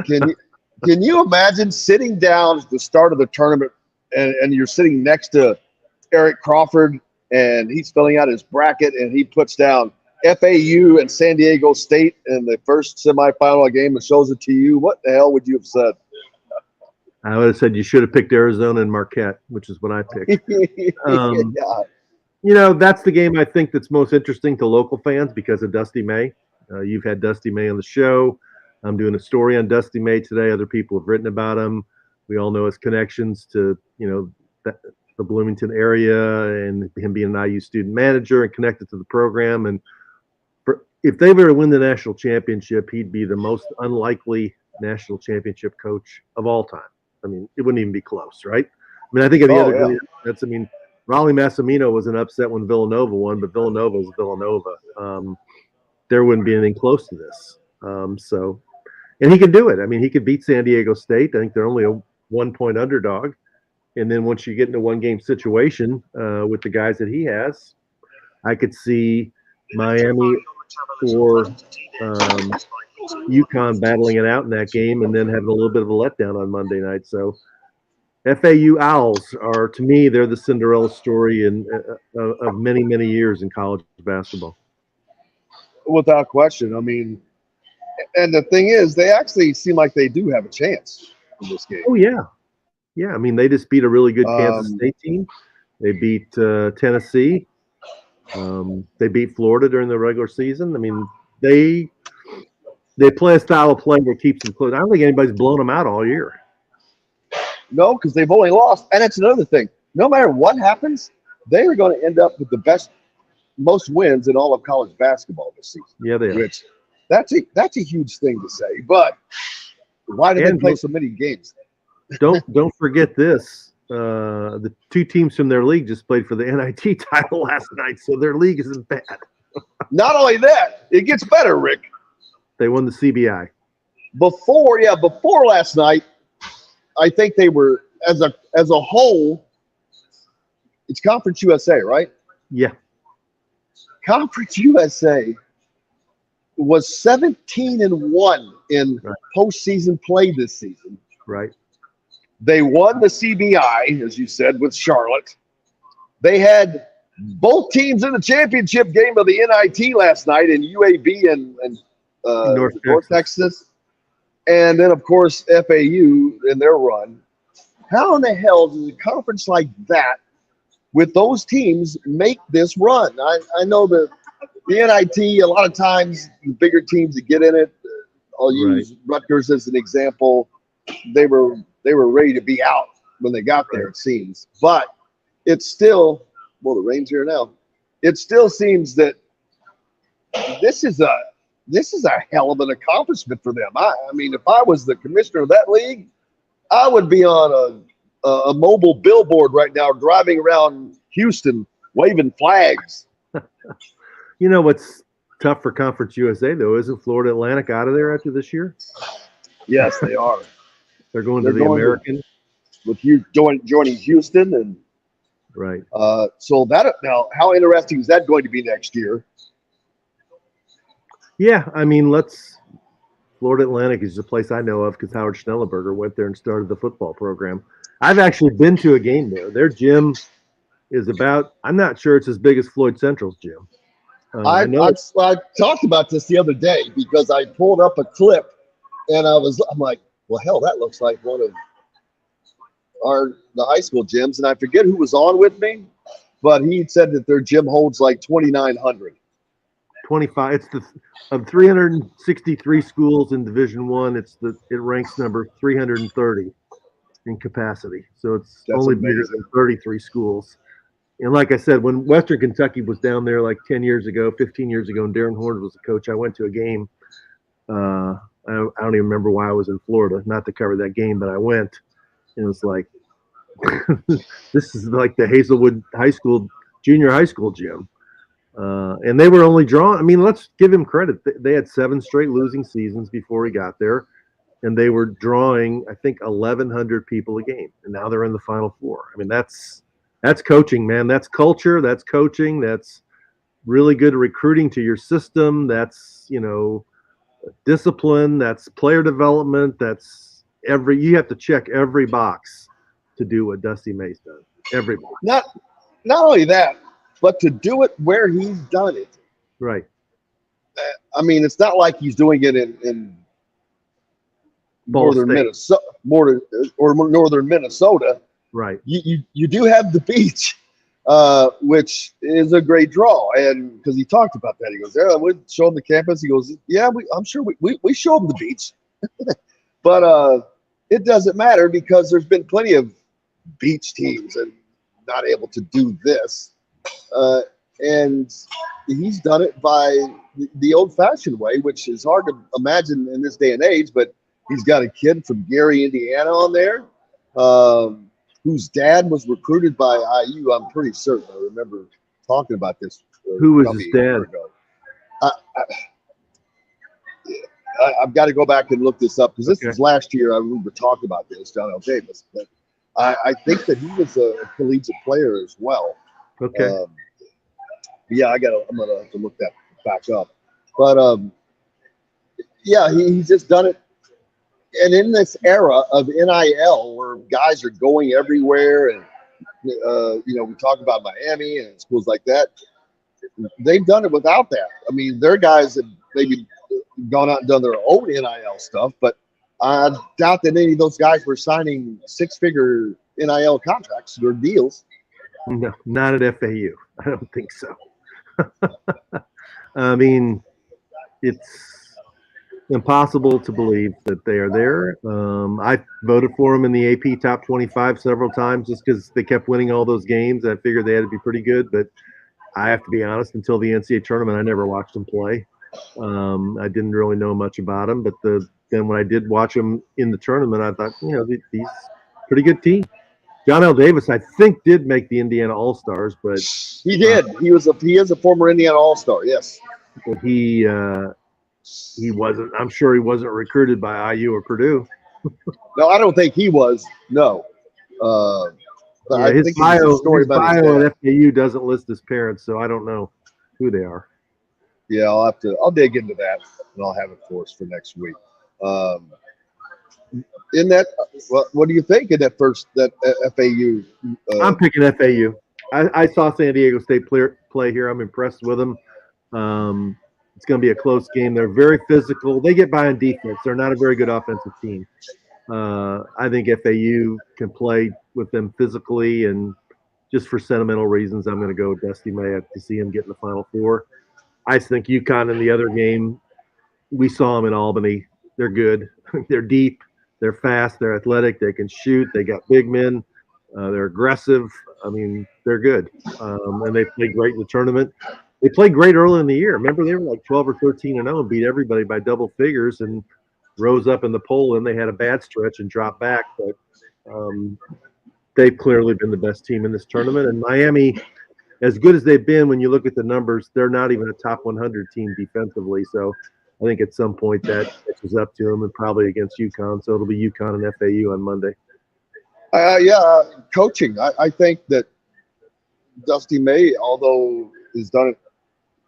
[SPEAKER 5] Can you imagine sitting down at the start of the tournament and you're sitting next to Eric Crawford and he's filling out his bracket and he puts down FAU and San Diego State in the first semifinal game and shows it to you? What the hell would you have said?
[SPEAKER 7] I would have said you should have picked Arizona and Marquette, which is what I picked. That's the game I think that's most interesting to local fans because of Dusty May. You've had Dusty May on the show. I'm doing a story on Dusty May today. Other people have written about him. We all know his connections to, the Bloomington area and him being an IU student manager and connected to the program. And if they were to win the national championship, he'd be the most unlikely national championship coach of all time. I mean, it wouldn't even be close, right? I mean, I think of the other day, Raleigh Massimino was an upset when Villanova won, but Villanova is Villanova. There wouldn't be anything close to this. And he can do it. I mean, he could beat San Diego State. I think they're only a 1-point underdog. And then once you get into one-game situation with the guys that he has, I could see Miami or UConn battling it out in that game and then having a little bit of a letdown on Monday night. So FAU Owls are, to me, they're the Cinderella story of many, many years in college basketball.
[SPEAKER 5] Without question. I mean, and the thing is, they actually seem like they do have a chance in this game.
[SPEAKER 7] Oh, yeah. Yeah, I mean, they just beat a really good Kansas State team. They beat Tennessee. They beat Florida during the regular season. I mean, they play a style of play that keeps them close. I don't think anybody's blown them out all year.
[SPEAKER 5] No, because they've only lost. And it's another thing. No matter what happens, they are going to end up with the most wins in all of college basketball this season.
[SPEAKER 7] Yeah, they are.
[SPEAKER 5] Which, that's a huge thing to say. But why do they play so many games?
[SPEAKER 7] Don't forget this. The 2 teams from their league just played for the NIT title last night, so their league isn't bad.
[SPEAKER 5] Not only that, it gets better, Rick.
[SPEAKER 7] They won the CBI.
[SPEAKER 5] Before last night, I think they were as a whole. It's Conference USA, right?
[SPEAKER 7] Yeah.
[SPEAKER 5] Conference USA was 17-1 in postseason play this season.
[SPEAKER 7] Right.
[SPEAKER 5] They won the CBI, as you said, with Charlotte. They had both teams in the championship game of the NIT last night in UAB and North Texas. And then, of course, FAU in their run. How in the hell does a conference like that with those teams make this run? I know that the NIT, a lot of times, the bigger teams that get in it, I'll use Rutgers as an example, they were ready to be out when they got there, it seems. But it's still, the rain's here now. It still seems that this is a hell of an accomplishment for them. I mean, if I was the commissioner of that league, I would be on a mobile billboard right now driving around Houston waving flags.
[SPEAKER 7] You know what's tough for Conference USA, though? Isn't Florida Atlantic out of there after this year?
[SPEAKER 5] Yes, they are.
[SPEAKER 7] They're going to the American.
[SPEAKER 5] With you joining Houston. And
[SPEAKER 7] right.
[SPEAKER 5] So now, how interesting is that going to be next year?
[SPEAKER 7] Yeah, I mean, Florida Atlantic is the place I know of because Howard Schnellenberger went there and started the football program. I've actually been to a game there. Their gym is I'm not sure it's as big as Floyd Central's gym.
[SPEAKER 5] I talked about this the other day because I pulled up a clip and I'm like, well, hell, that looks like one of the high school gyms. And I forget who was on with me, but he said that their gym holds like 2,900.
[SPEAKER 7] 25. It's of 363 schools in Division I. It ranks number 330 in capacity. So that's only bigger than 33 schools. And like I said, when Western Kentucky was down there like 10 years ago, 15 years ago, and Darren Horn was the coach, I went to a game. I don't even remember why I was in Florida, not to cover that game, but I went. And it was like, this is like the Hazelwood junior high school gym. And they were only drawn. I mean, let's give him credit. They had 7 straight losing seasons before he got there. And they were drawing, I think, 1,100 people a game. And now they're in the Final Four. I mean, that's coaching, man. That's culture. That's coaching. That's really good recruiting to your system. That's, discipline. That's player development. That's you have to check every box to do what Dusty May's done. Every box.
[SPEAKER 5] Not only that, but to do it where he's done it.
[SPEAKER 7] Right.
[SPEAKER 5] I mean, it's not like he's doing it in northern Minnesota northern Minnesota.
[SPEAKER 7] Right.
[SPEAKER 5] You do have the beach, which is a great draw. And because he talked about that, he goes, "Yeah, we'd show him the campus." He goes, "Yeah, I'm sure we show him the beach." But it doesn't matter because there's been plenty of beach teams and not able to do this. And he's done it by the old-fashioned way, which is hard to imagine in this day and age. But he's got a kid from Gary, Indiana, on there, whose dad was recruited by IU. I'm pretty certain. I remember talking about this.
[SPEAKER 7] Who was his dad?
[SPEAKER 5] I've got to go back and look this up because this was last year. I remember talking about this, John L. Davis. But I think that he was a collegiate player as well.
[SPEAKER 7] Okay.
[SPEAKER 5] Yeah, I'm gonna have to look that back up. But yeah, he's just done it. And in this era of NIL, where guys are going everywhere, and we talk about Miami and schools like that, they've done it without that. I mean, their guys have maybe gone out and done their own NIL stuff, but I doubt that any of those guys were signing 6-figure NIL contracts or deals.
[SPEAKER 7] No, not at FAU. I don't think so. I mean, it's impossible to believe that they are there. I voted for them in the AP top 25 several times just because they kept winning all those games. I figured they had to be pretty good, but I have to be honest, until the NCAA tournament, I never watched them play. I didn't really know much about them, but then when I did watch them in the tournament, I thought, these pretty good team. John L. Davis, I think, did make the Indiana All-Stars, but
[SPEAKER 5] he did. He is a former Indiana All-Star, yes.
[SPEAKER 7] But he wasn't. I'm sure he wasn't recruited by IU or Purdue.
[SPEAKER 5] No, I don't think he was. No.
[SPEAKER 7] Yeah, his bio at FAU doesn't list his parents, so I don't know who they are.
[SPEAKER 5] Yeah, I'll dig into that, and I'll have it for us for next week. What do you think of that FAU?
[SPEAKER 7] I'm picking FAU. I saw San Diego State play here. I'm impressed with them. It's going to be a close game. They're very physical. They get by on defense. They're not a very good offensive team. I think FAU can play with them physically, and just for sentimental reasons, I'm going to go with Dusty May to see him get in the Final Four. I think UConn in the other game, we saw them in Albany. They're good. They're deep. They're fast. They're athletic. They can shoot. They got big men. They're aggressive. I mean, they're good. And they played great in the tournament. They played great early in the year. Remember, they were like 12 or 13-0 and beat everybody by double figures and rose up in the poll, and they had a bad stretch and dropped back. But they've clearly been the best team in this tournament. And Miami, as good as they've been, when you look at the numbers, they're not even a top 100 team defensively. So I think at some point that catches up to them, and probably against UConn. So it'll be UConn and FAU on Monday.
[SPEAKER 5] Coaching. I think that Dusty May, although has done it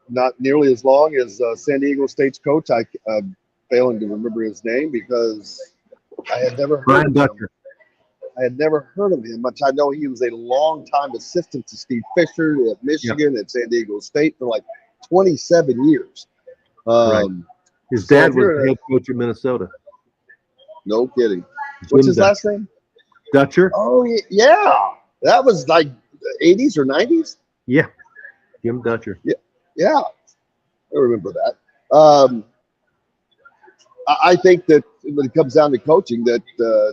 [SPEAKER 5] not nearly as long as San Diego State's coach, I'm failing to remember his name because I had never heard of him. I had never heard of him much. I know he was a long-time assistant to Steve Fisher at Michigan, at San Diego State for like 27 years.
[SPEAKER 7] Right. His dad was head coach of Minnesota.
[SPEAKER 5] No kidding. What's his last name?
[SPEAKER 7] Dutcher.
[SPEAKER 5] Oh, yeah. That was like 80s or 90s?
[SPEAKER 7] Yeah. Jim Dutcher.
[SPEAKER 5] Yeah. I remember that. I think that when it comes down to coaching, that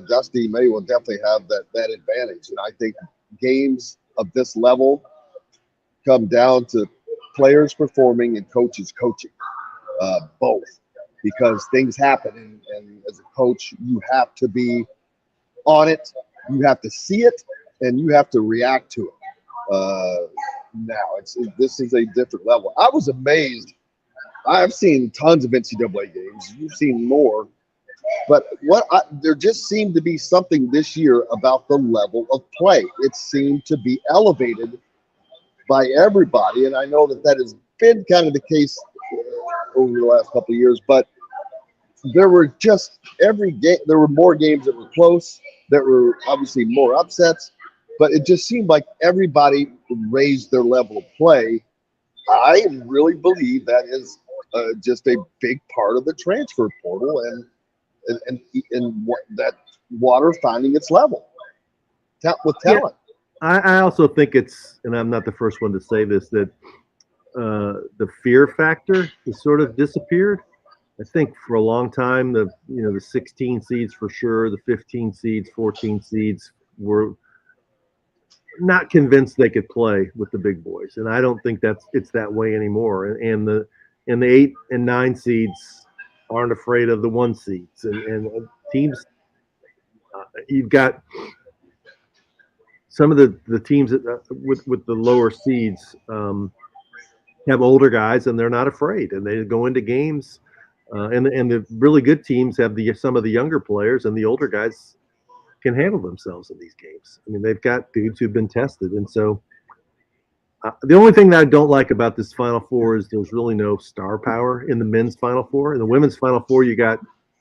[SPEAKER 5] Dusty May will definitely have that advantage. And I think games of this level come down to players performing and coaches coaching, both, because things happen. And as a coach, you have to be on it. You have to see it, and you have to react to it. Now, this is a different level. I was amazed. I've seen tons of NCAA games. You've seen more. But there just seemed to be something this year about the level of play. It seemed to be elevated by everybody. And I know that has been kind of the case over the last couple of years. But there were just every game, there were more games that were close. There were obviously more upsets. But it just seemed like everybody raised their level of play. I really believe that is just a big part of the transfer portal and that water finding its level with talent.
[SPEAKER 7] Yeah. I also think it's, and I'm not the first one to say this, that the fear factor has sort of disappeared. I think for a long time, the 16 seeds for sure, the 15 seeds, 14 seeds were not convinced they could play with the big boys, and I don't think it's that way anymore. And the 8 and 9 seeds aren't afraid of the 1 seeds, and teams. You've got some of the teams that, with the lower seeds have older guys, and they're not afraid, and they go into games. And the really good teams have some of the younger players, and the older guys can handle themselves in these games. I mean, they've got dudes who've been tested. And so the only thing that I don't like about this Final Four is there's really no star power in the men's Final Four. In the women's Final Four, you got,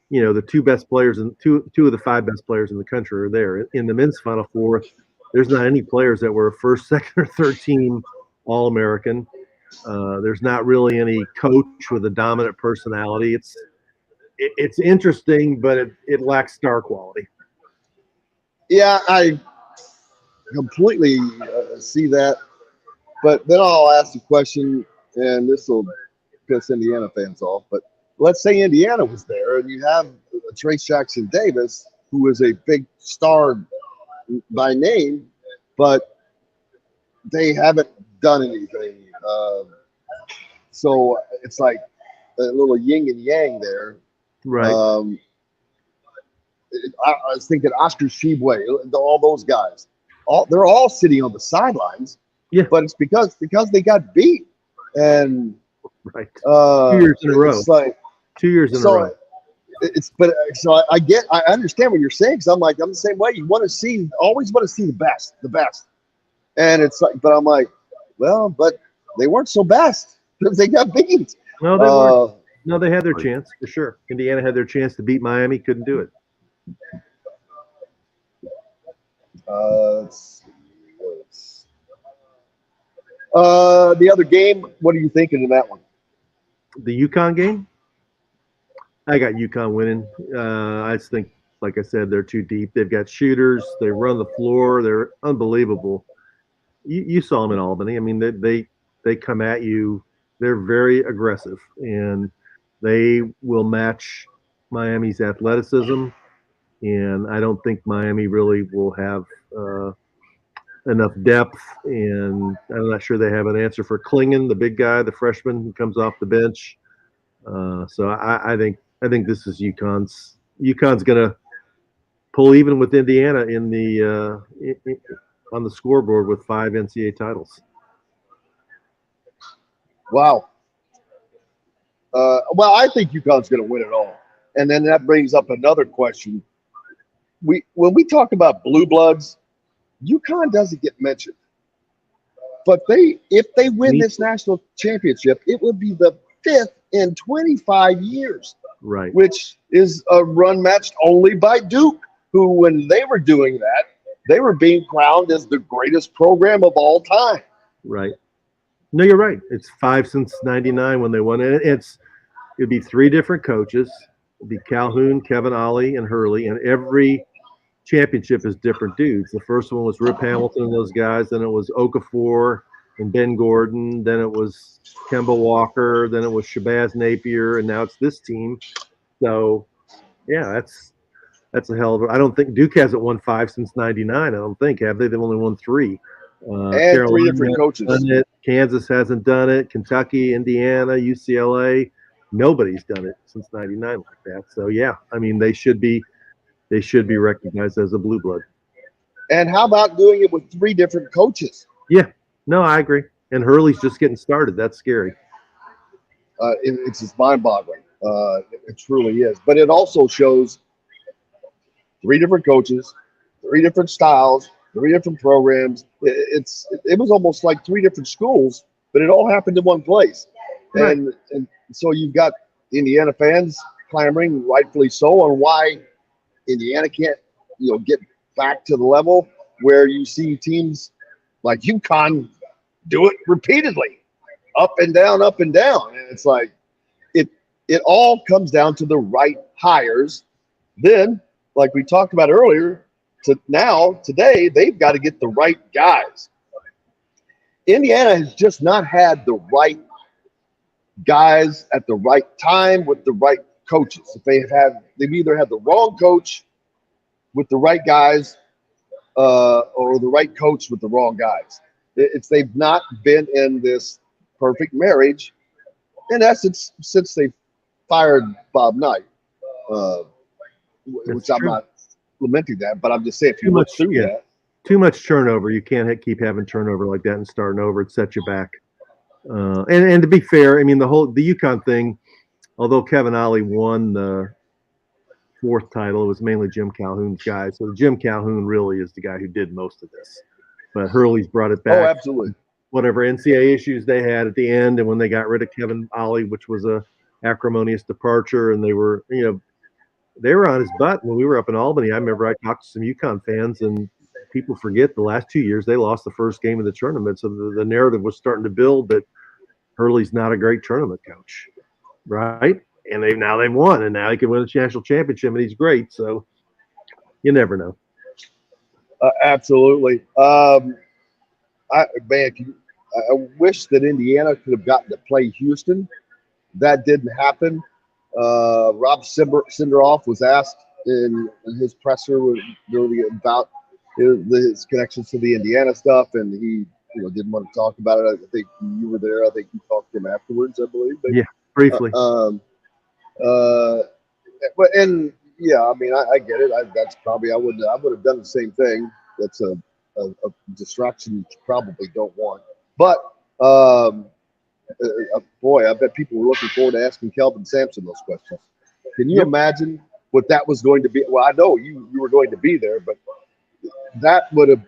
[SPEAKER 7] the 2 best players and two of the 5 best players in the country are there. In the men's Final Four, there's not any players that were first, second, or third team All-American. There's not really any coach with a dominant personality. It's interesting, but it lacks star quality.
[SPEAKER 5] Yeah, I completely see that. But then I'll ask the question, and this will piss Indiana fans off, but let's say Indiana was there, and you have Trace Jackson Davis, who is a big star by name, but they haven't done anything. So it's like a little yin and yang there.
[SPEAKER 7] Right.
[SPEAKER 5] I was thinking Oscar Tshiebwe, all those guys, they're all sitting on the sidelines.
[SPEAKER 7] Yeah,
[SPEAKER 5] but it's because they got beat, and
[SPEAKER 7] right 2 years in a row.
[SPEAKER 5] It's like
[SPEAKER 7] 2 years in a row.
[SPEAKER 5] I understand what you're saying, because I'm the same way. You always want to see the best, and it's like, but I'm like, well, but they weren't so best because they got beat.
[SPEAKER 7] No, they weren't. No, they had their chance for sure. Indiana had their chance to beat Miami, couldn't do it.
[SPEAKER 5] The other game, what are you thinking of that one?
[SPEAKER 7] The UConn game? I got UConn winning. I just think, like I said, they're too deep. They've got shooters. They run the floor. They're unbelievable. You saw them in Albany. I mean, they come at you. They're very aggressive, and they will match Miami's athleticism. And I don't think Miami really will have enough depth, and I'm not sure they have an answer for Klingon, the big guy, the freshman who comes off the bench. So I think this is UConn's. UConn's going to pull even with Indiana in the on the scoreboard with 5 NCAA titles.
[SPEAKER 5] Wow. Well, I think UConn's going to win it all. And then that brings up another question. When we talk about blue bloods, UConn doesn't get mentioned. But if they win this national championship, it would be the 5th in 25 years.
[SPEAKER 7] Right.
[SPEAKER 5] Which is a run matched only by Duke, who, when they were doing that, they were being crowned as the greatest program of all time.
[SPEAKER 7] Right. No, you're right. It's 5 since '99 when they won it. It'd be 3 different coaches. It'd be Calhoun, Kevin Ollie, and Hurley, and every championship is different dudes. The first one was Rip Hamilton and those guys. Then it was Okafor and Ben Gordon. Then it was Kemba Walker. Then it was Shabazz Napier, and now it's this team. So, yeah, that's a hell of a. I don't think Duke hasn't won 5 since '99. I don't think, have they? They've only won 3.
[SPEAKER 5] And
[SPEAKER 7] Carolina
[SPEAKER 5] 3 different coaches.
[SPEAKER 7] Done it. Kansas hasn't done it. Kentucky, Indiana, UCLA. Nobody's done it since '99 like that. So yeah, I mean they should be recognized as a blue blood.
[SPEAKER 5] And how about doing it with 3 different coaches?
[SPEAKER 7] Yeah, no, I agree. And Hurley's just getting started. That's scary.
[SPEAKER 5] It's just mind-boggling. It truly is. But it also shows 3 different coaches, 3 different styles, 3 different programs. It was almost like 3 different schools, but it all happened in one place.
[SPEAKER 7] Right.
[SPEAKER 5] And so you've got Indiana fans clamoring, rightfully so, on why Indiana can't, get back to the level where you see teams like UConn do it repeatedly, up and down, up and down. And it's like it all comes down to the right hires. Then, like we talked about earlier, today, they've got to get the right guys. Indiana has just not had the right guys at the right time with the right coaches. They've either had the wrong coach with the right guys, or the right coach with the wrong guys. They've not been in this perfect marriage, in essence, since they fired Bob Knight. Which I'm not lamenting that, but I'm just saying if you look through that.
[SPEAKER 7] Too much turnover. You can't keep having turnover like that and starting over. It sets you back. And to be fair, I mean the UConn thing, although Kevin Ollie won the 4th title, it was mainly Jim Calhoun's guy. So Jim Calhoun really is the guy who did most of this. But Hurley's brought it back.
[SPEAKER 5] Oh, absolutely.
[SPEAKER 7] Whatever NCAA issues they had at the end, and when they got rid of Kevin Ollie, which was a acrimonious departure, and they were on his butt when we were up in Albany. I remember I talked to some UConn fans, and people forget the last 2 years they lost the first game of the tournament. So the narrative was starting to build that Hurley's not a great tournament coach, right? And they've won, and now he can win a national championship, and he's great. So you never know.
[SPEAKER 5] Absolutely. I wish that Indiana could have gotten to play Houston. That didn't happen. Rob Cinderoff was asked in his presser really about his connections to the Indiana stuff, and he didn't want to talk about it. I think you were there. I think you talked to him afterwards, I believe.
[SPEAKER 7] Yeah, briefly.
[SPEAKER 5] I mean, I get it. I would have done the same thing. That's a distraction you probably don't want. But boy, I bet people were looking forward to asking Kelvin Sampson those questions. Can you imagine what that was going to be? Well, I know you were going to be there, but that would have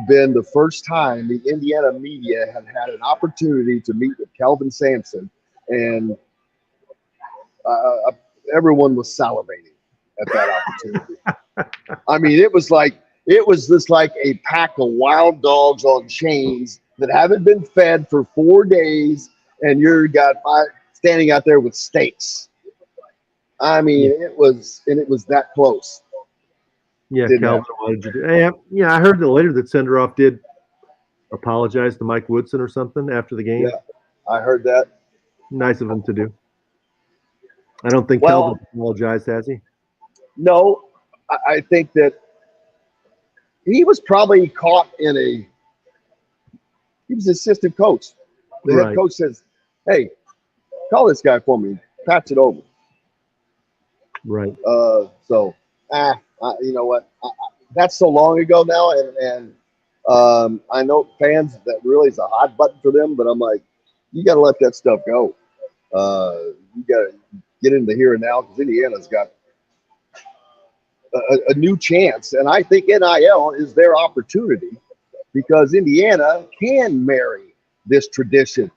[SPEAKER 5] been the first time the Indiana media had an opportunity to meet with Kelvin Sampson, and everyone was salivating at that opportunity. I mean, it was just like a pack of wild dogs on chains that haven't been fed for 4 days, and you're standing out there with steaks. I mean, it was that close.
[SPEAKER 7] Yeah, Calvin, what did you do? Yeah, I heard later that Senderoff did apologize to Mike Woodson or something after the game.
[SPEAKER 5] Yeah, I heard that.
[SPEAKER 7] Nice of him to do. I don't think Calvin apologized, has he?
[SPEAKER 5] No, I think that he was probably caught he was assistant coach. The head coach says, "Hey, call this guy for me. Patch it over."
[SPEAKER 7] Right.
[SPEAKER 5] You know what? That's so long ago now, and I know fans that really is a hot button for them, but I'm like, you got to let that stuff go. You got to get into the here and now because Indiana's got a new chance. And I think NIL is their opportunity because Indiana can marry this tradition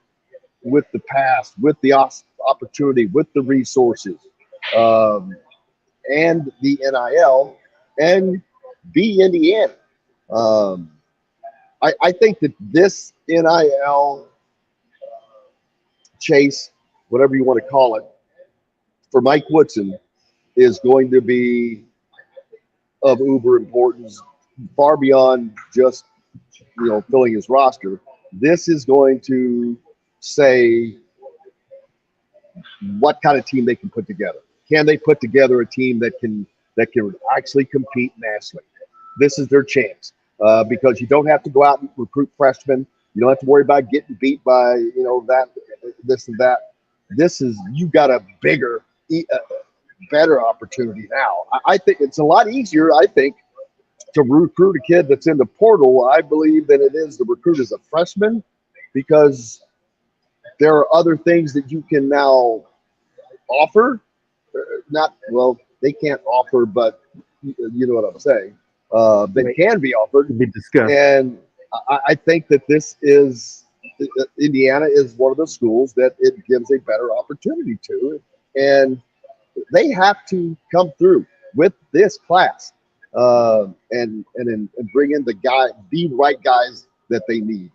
[SPEAKER 5] with the past, with the opportunity, with the resources, and the NIL, and be Indiana. I think that this NIL chase, whatever you want to call it, for Mike Woodson is going to be of uber importance, far beyond just filling his roster. This is going to say what kind of team they can put together. Can they put together a team that can actually compete nationally? This is their chance because you don't have to go out and recruit freshmen. You don't have to worry about getting beat by this and that. You got a bigger, better opportunity now. I think it's a lot easier. I think to recruit a kid that's in the portal, I believe, than it is to recruit as a freshman because there are other things that you can now offer. They can't offer, but you know what I'm saying. They can be offered.
[SPEAKER 7] Be discussed.
[SPEAKER 5] And I think that Indiana is one of the schools that it gives a better opportunity to. And they have to come through with this class and bring in the right guys that they need.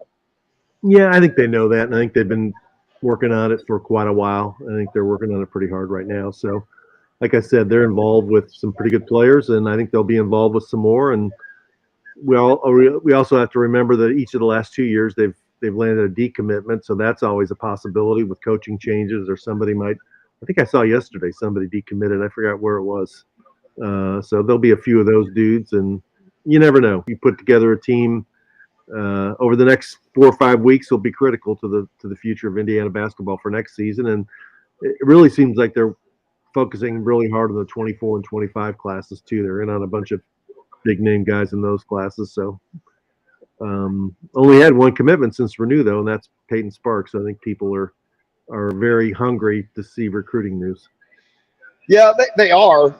[SPEAKER 7] Yeah, I think they know that, and I think they've been working on it for quite a while. I think they're working on it pretty hard right now. So, like I said, they're involved with some pretty good players, and I think they'll be involved with some more. And we also have to remember that each of the last 2 years they've landed a decommitment, so that's always a possibility with coaching changes or somebody might. I think I saw yesterday somebody decommitted. I forgot where it was. So there'll be a few of those dudes, and you never know. You put together a team over the next 4 or 5 weeks will be critical to the future of Indiana basketball for next season. And it really seems like they're focusing really hard on the 24 and 25 classes too. They're in on a bunch of big name guys in those classes. So only had one commitment since Renew though, and that's Peyton Sparks. So I think people are very hungry to see recruiting news. Yeah,
[SPEAKER 5] they are,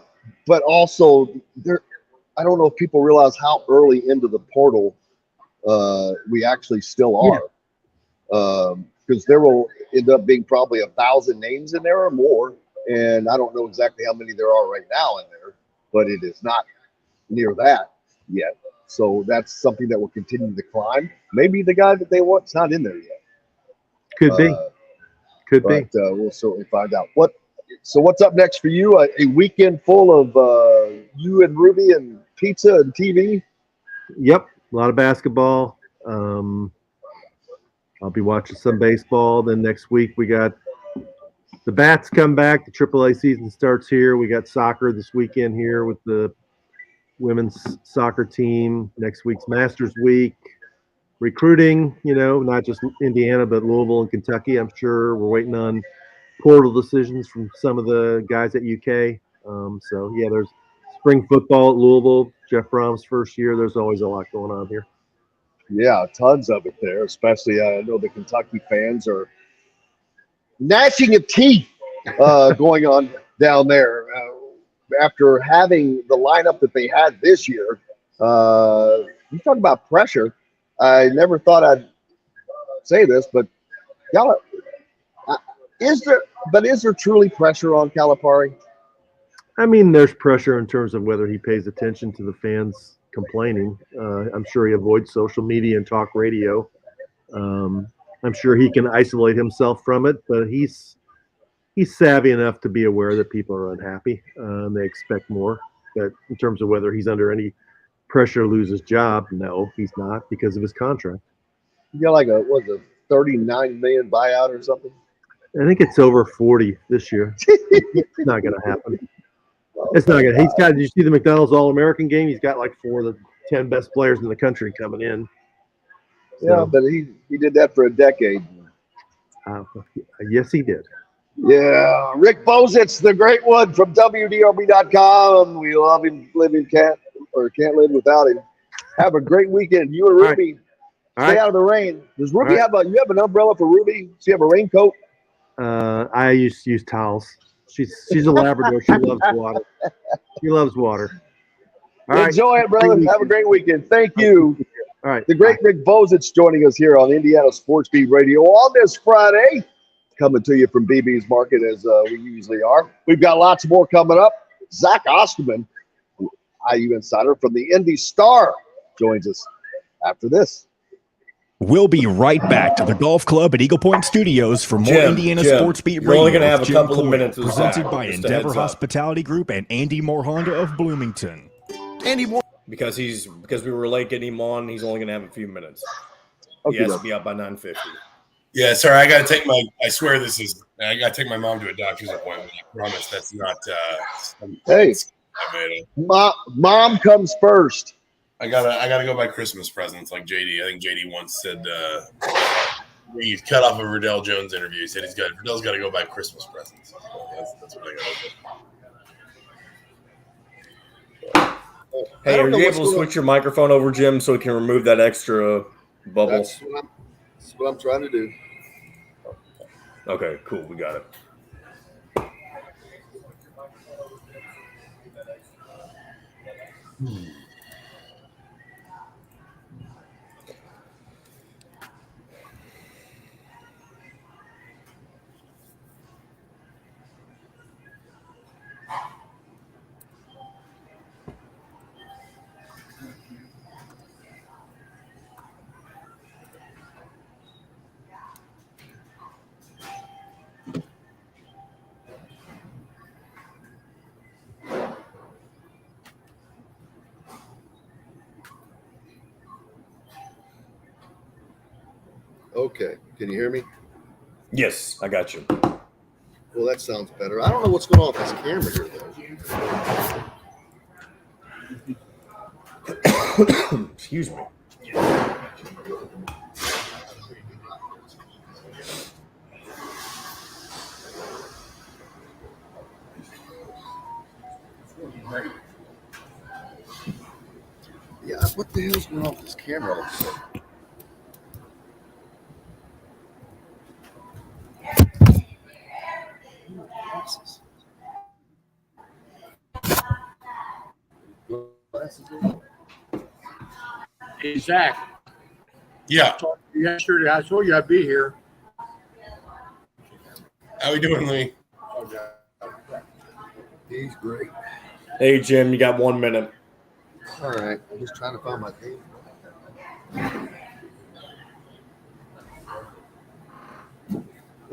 [SPEAKER 5] but also I don't know if people realize how early into the portal we actually still are, because there will end up being probably 1,000 names in there or more, and I don't know exactly how many there are right now in there, but it is not near that yet. So that's something that will continue to climb. Maybe the guy that they want's not in there yet.
[SPEAKER 7] Could be.
[SPEAKER 5] But we'll certainly find out. So what's up next for you? A weekend full of you and Ruby and pizza and TV?
[SPEAKER 7] Yep, a lot of basketball. I'll be watching some baseball. Then next week we got the Bats come back. The AAA season starts here. We got soccer this weekend here with the women's soccer team. Next week's Masters Week. Recruiting, not just Indiana, but Louisville and Kentucky. I'm sure we're waiting on portal decisions from some of the guys at UK. There's spring football at Louisville. Jeff Brom's first year. There's always a lot going on here.
[SPEAKER 5] Yeah, tons of it there. Especially, I know the Kentucky fans are gnashing of teeth going on down there after having the lineup that they had this year. You talk about pressure. I never thought I'd say this, but is there truly pressure on Calipari?
[SPEAKER 7] I mean, there's pressure in terms of whether he pays attention to the fans complaining. I'm sure he avoids social media and talk radio. I'm sure he can isolate himself from it, but he's savvy enough to be aware that people are unhappy and they expect more. But in terms of whether he's under any pressure to lose his job, no, he's not because of his contract.
[SPEAKER 5] You got like a $39 million buyout or something?
[SPEAKER 7] I think it's over 40 this year. It's not going to happen. It's not going to. He's got. Did you see the McDonald's All-American game? He's got like 4 of the 10 best players in the country coming in.
[SPEAKER 5] So, yeah, but he did that for a decade.
[SPEAKER 7] Yes, he did.
[SPEAKER 5] Yeah, Rick Bozich, the great one from WDRB.com. We love him. Can't live without him. Have a great weekend. You and Ruby, stay out of the rain. Does Ruby have an umbrella for Ruby? Does she have a raincoat?
[SPEAKER 7] I used to use towels. She's a Labrador. She loves water. She loves water. All right.
[SPEAKER 5] Enjoy it, brother. Have a great weekend. Thank you.
[SPEAKER 7] All right.
[SPEAKER 5] The great Rick Bozich joining us here on Indiana Sports Beat Radio on this Friday. Coming to you from BB's Market as we usually are. We've got lots more coming up. Zach Osterman, IU insider from the Indy Star, joins us after this.
[SPEAKER 1] We'll be right back to the golf club at Eagle Point Studios for more Indiana Sports Beat
[SPEAKER 6] you're
[SPEAKER 1] Radio.
[SPEAKER 6] only gonna have a
[SPEAKER 1] with
[SPEAKER 6] couple
[SPEAKER 1] Jim
[SPEAKER 6] of minutes with
[SPEAKER 1] presented
[SPEAKER 6] Zach,
[SPEAKER 1] by
[SPEAKER 6] just a
[SPEAKER 1] Endeavor
[SPEAKER 6] heads up.
[SPEAKER 1] Hospitality Group and Andy Moore Honda of Bloomington.
[SPEAKER 3] Andy Moore.
[SPEAKER 6] Because we were late getting him on, he's only gonna have a few minutes.
[SPEAKER 5] Okay,
[SPEAKER 6] He has to be out by 9:50.
[SPEAKER 8] Yeah, sorry, I got to take I got to take my mom to a doctor's appointment. I promise that's not.
[SPEAKER 5] Hey,
[SPEAKER 8] I
[SPEAKER 5] mom comes first.
[SPEAKER 8] gotta go buy Christmas presents like JD. I think JD once said he cut off a Riddell Jones interview. He said Riddell's got to go buy Christmas presents. That's what I got to do.
[SPEAKER 6] Hey, are you able to switch your microphone over, Jim, so we can remove that extra bubble?
[SPEAKER 5] That's what I'm trying to do.
[SPEAKER 6] Okay, cool. We got it.
[SPEAKER 3] Okay. Can you hear me?
[SPEAKER 6] Yes, I got you.
[SPEAKER 3] Well, that sounds better. I don't know what's going on with this camera here, though.
[SPEAKER 6] Excuse me.
[SPEAKER 3] Yeah, what the hell's going on with this camera all of a sudden?
[SPEAKER 9] Hey, Zach.
[SPEAKER 8] Yeah,
[SPEAKER 9] Yesterday, I told you I'd be here.
[SPEAKER 8] how we doing, Lee?
[SPEAKER 3] He's great.
[SPEAKER 6] Hey, Jim, you got 1 minute.
[SPEAKER 3] All right. I'm just trying to find my thing.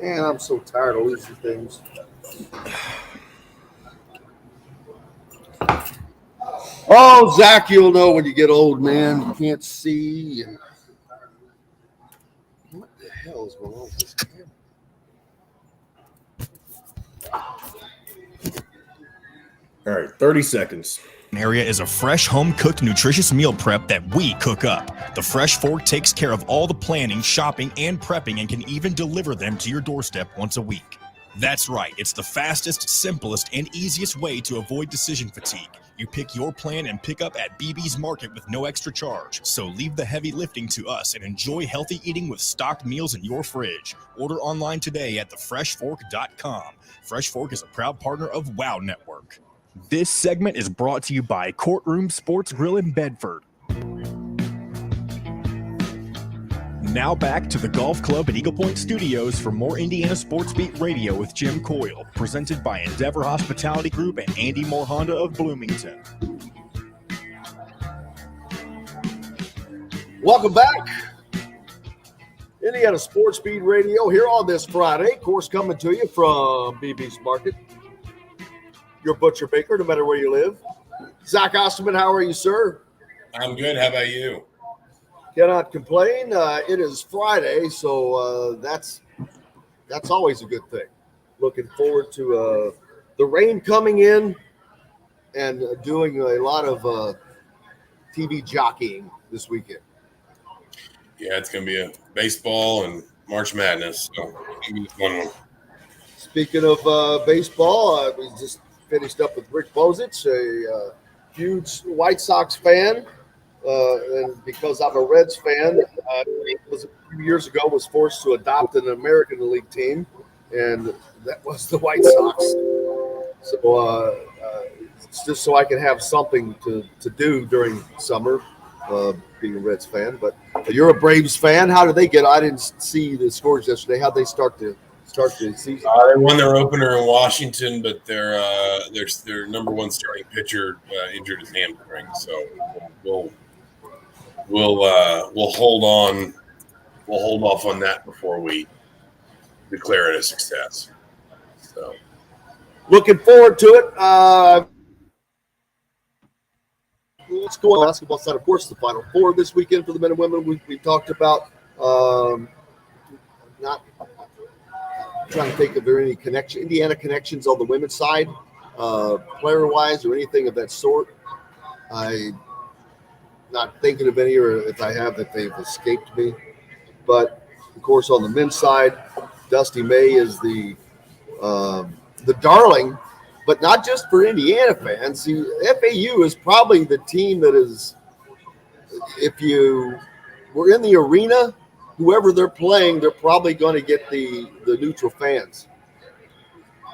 [SPEAKER 3] Man, I'm so tired of losing things. Oh, Zach, you'll know when you get old, man. You can't see. And what the hell is going on with this camera?
[SPEAKER 6] All right, 30 seconds.
[SPEAKER 1] Area is a fresh, home-cooked, nutritious meal prep that we cook up. The Fresh Fork takes care of all the planning, shopping, and prepping and can even deliver them to your doorstep once a week. That's right, it's the fastest, simplest, and easiest way to avoid decision fatigue. You pick your plan and pick up at BB's Market with no extra charge. So leave the heavy lifting to us and enjoy healthy eating with stocked meals in your fridge. Order online today at thefreshfork.com. Fresh Fork is a proud partner of WOW Network. This segment is brought to you by Courtroom Sports Grill in Bedford. Now back to the golf club at Eagle Point Studios for more Indiana Sports Beat Radio with Jim Coyle, presented by Endeavor Hospitality Group and Andy Moore Honda of Bloomington.
[SPEAKER 3] Welcome back. Indiana Sports Beat Radio here on this Friday. Of course, coming to you from BB's Market. Your butcher baker, no matter where you live. Zach Osterman, how are you, sir?
[SPEAKER 8] I'm good. How about you?
[SPEAKER 3] Cannot complain. It is Friday, so that's always a good thing. Looking forward to the rain coming in and doing a lot of TV jockeying this weekend.
[SPEAKER 8] Yeah, it's gonna be a baseball and March Madness. So it's gonna be a fun one.
[SPEAKER 3] Speaking of baseball, we just finished up with Rick Bozich, a huge White Sox fan. And because I'm a Reds fan, a few years ago was forced to adopt an American League team. and that was the White Sox. So it's just so I can have something to do during summer, being a Reds fan. But you're a Braves fan. How did they get? I didn't see the scores yesterday. How'd they start the season?
[SPEAKER 8] They won their opener in Washington, but their number one starting pitcher injured his hamstring. So we'll hold on. We'll hold off on that before we declare it a success. So
[SPEAKER 3] looking forward to it. Let's go on the basketball side. Of course, the Final Four this weekend for the men and women. We talked about not trying to think if there are any Indiana connections on the women's side, player-wise or anything of that sort. I'm not thinking of any, or if I have, that they've escaped me. But, of course, on the men's side, Dusty May is the darling, but not just for Indiana fans. See, FAU is probably the team that is, if you were in the arena, whoever they're playing, they're probably going to get the neutral fans.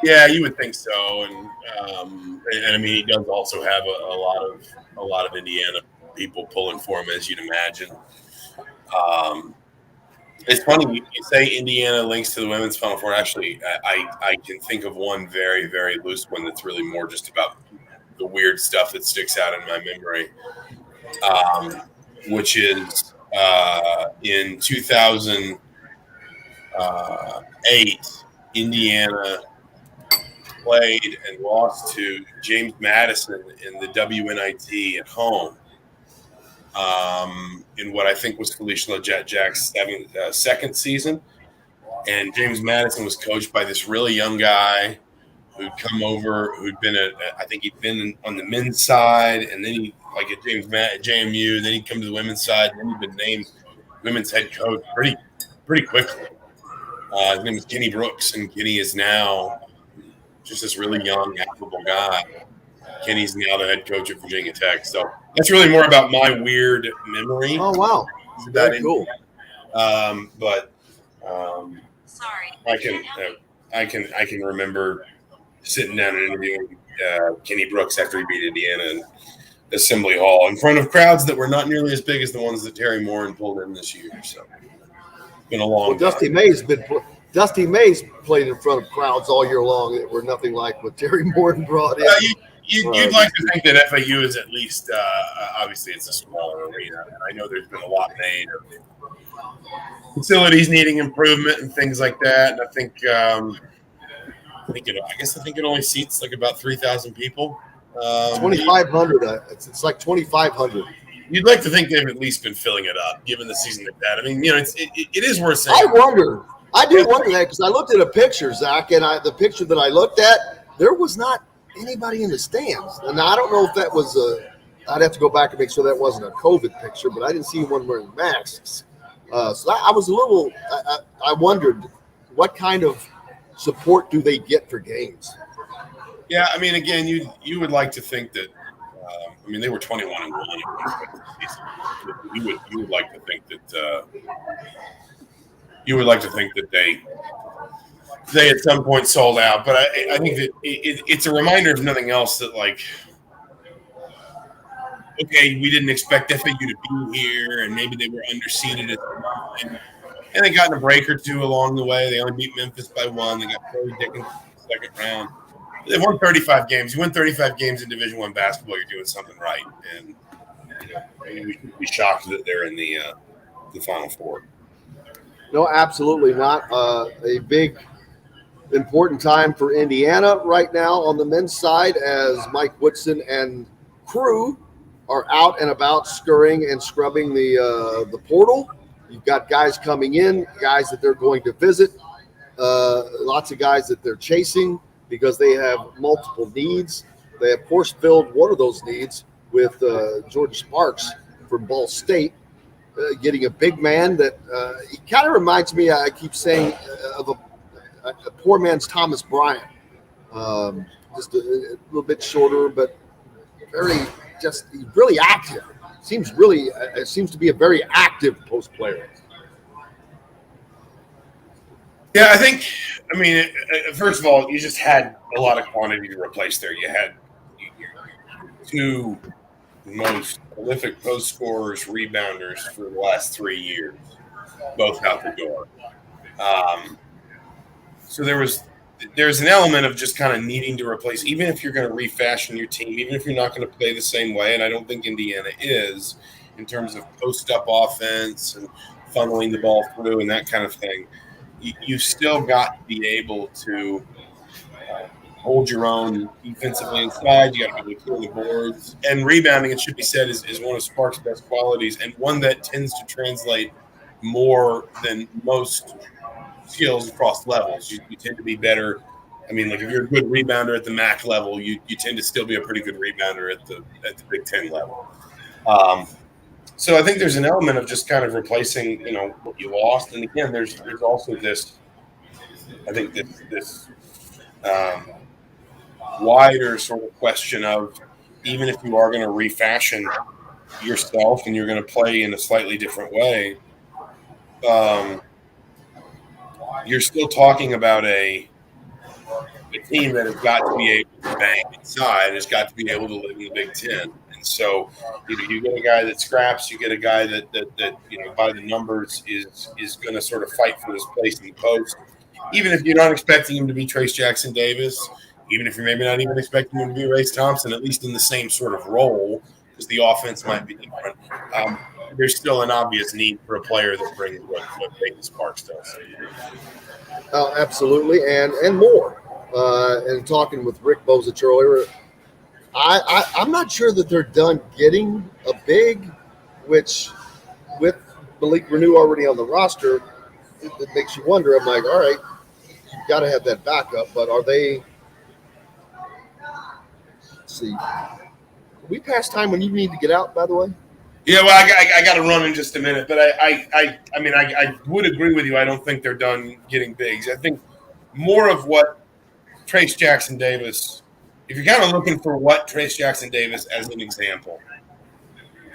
[SPEAKER 8] yeah, you would think so, and I mean, he does also have a lot of Indiana people pulling for him, as you'd imagine. It's funny you say Indiana links to the women's Final Four. Actually, I can think of one very, very loose one that's really more just about the weird stuff that sticks out in my memory, which is in 2008, Indiana played and lost to James Madison in the WNIT at home. In what I think was Felicia Jack's second season. And James Madison was coached by this really young guy who'd come over, who'd been I think he'd been on the men's side, and then he, like at JMU, then he'd come to the women's side, and then he'd been named women's head coach pretty quickly. His name is Kenny Brooks, and Kenny is now just this really young, affable guy. Kenny's now the head coach at Virginia Tech. So that's really more about my weird memory.
[SPEAKER 3] Oh, wow. Very cool.
[SPEAKER 8] Sorry. I can remember sitting down and interviewing Kenny Brooks after he beat Indiana in Assembly Hall in front of crowds that were not nearly as big as the ones that Terry Morin pulled in this year. So it's been a long time.
[SPEAKER 3] Dusty May's played in front of crowds all year long that were nothing like what Terry Morin brought in.
[SPEAKER 8] You'd like to think that FAU is at least, obviously it's a smaller arena. And I know there's been a lot made of facilities needing improvement and things like that. And I think it only seats like about 3,000 people.
[SPEAKER 3] 2,500. It's like 2,500.
[SPEAKER 8] You'd like to think they've at least been filling it up, given the season they've had. I mean, it is worth saying.
[SPEAKER 3] I do wonder that, because I looked at a picture, Zach, and the picture that I looked at, there was not anybody in the stands. And I don't know if that was I'd have to go back and make sure that wasn't a COVID picture, but I didn't see anyone wearing masks. So I was a little, I wondered what kind of support do they get for games?
[SPEAKER 8] Yeah, I mean, again, you would like to think that, they were 21-1. You would like to think that they at some point sold out, but I think that it's a reminder, if nothing else, that like, okay, we didn't expect FAU to be here, and maybe they were underseeded and they got in a break or two along the way. They only beat Memphis by 1. They got Chloe Dickens in the second round. They've won 35 games. You win 35 games in Division I basketball, you're doing something right, and we should be shocked that they're in the Final Four.
[SPEAKER 3] No, absolutely not. A big, important time for Indiana right now on the men's side, as Mike Woodson and crew are out and about scurrying and scrubbing the portal. You've got guys coming in, guys that they're going to visit, lots of guys that they're chasing because they have multiple needs. They, of course, filled one of those needs with Jordan Sparks from Ball State, getting a big man that he kind of reminds me, I keep saying, of a poor man's Thomas Bryant. Just a little bit shorter, but really active. Seems to be a very active post player.
[SPEAKER 8] Yeah, I mean, first of all, you just had a lot of quantity to replace there. You had two most prolific post scorers, rebounders for the last 3 years, both out the door. So there's an element of just kind of needing to replace, even if you're going to refashion your team, even if you're not going to play the same way, and I don't think Indiana is, in terms of post-up offense and funneling the ball through and that kind of thing. You still got to be able to hold your own defensively inside. You got to be able to clear the boards. And rebounding, it should be said, is one of Sparks' best qualities, and one that tends to translate more than most skills across levels. You tend to be better. I mean, like if you're a good rebounder at the MAC level, you tend to still be a pretty good rebounder at the Big Ten level. So I think there's an element of just kind of replacing, what you lost. And again, there's also this wider sort of question of, even if you are going to refashion yourself and you're going to play in a slightly different way, you're still talking about a team that has got to be able to bang inside, has got to be able to live in the Big Ten. And so, you get a guy that scraps, you get a guy that by the numbers is going to sort of fight for his place in the post. Even if you're not expecting him to be Trace Jackson Davis, even if you're maybe not even expecting him to be Race Thompson, at least in the same sort of role, because the offense might be different. There's still an obvious need for a player that brings what Peyton Sparks does.
[SPEAKER 3] Oh, absolutely, and more. And talking with Rick Bozich earlier, I'm not sure that they're done getting a big, which with Malik Renew already on the roster, it makes you wonder. I'm like, all right, you've got to have that backup, but are they? Let's see. We passed time when you need to get out, by the way.
[SPEAKER 8] Yeah, well, I got to run in just a minute, but I would agree with you. I don't think they're done getting bigs. I think more of what Trace Jackson Davis, if you're kind of looking for what Trace Jackson Davis as an example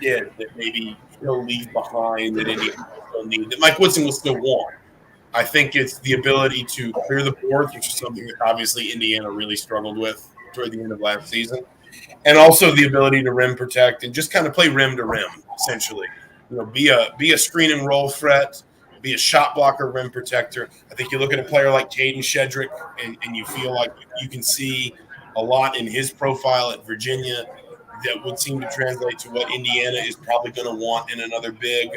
[SPEAKER 8] did that maybe he'll leave behind, that Indiana will need, that Mike Woodson will still want. I think it's the ability to clear the boards, which is something that obviously Indiana really struggled with toward the end of last season. And also the ability to rim protect and just kind of play rim to rim, essentially. Be a screen and roll threat, be a shot blocker, rim protector. I think you look at a player like Caden Shedrick and you feel like you can see a lot in his profile at Virginia that would seem to translate to what Indiana is probably going to want in another big,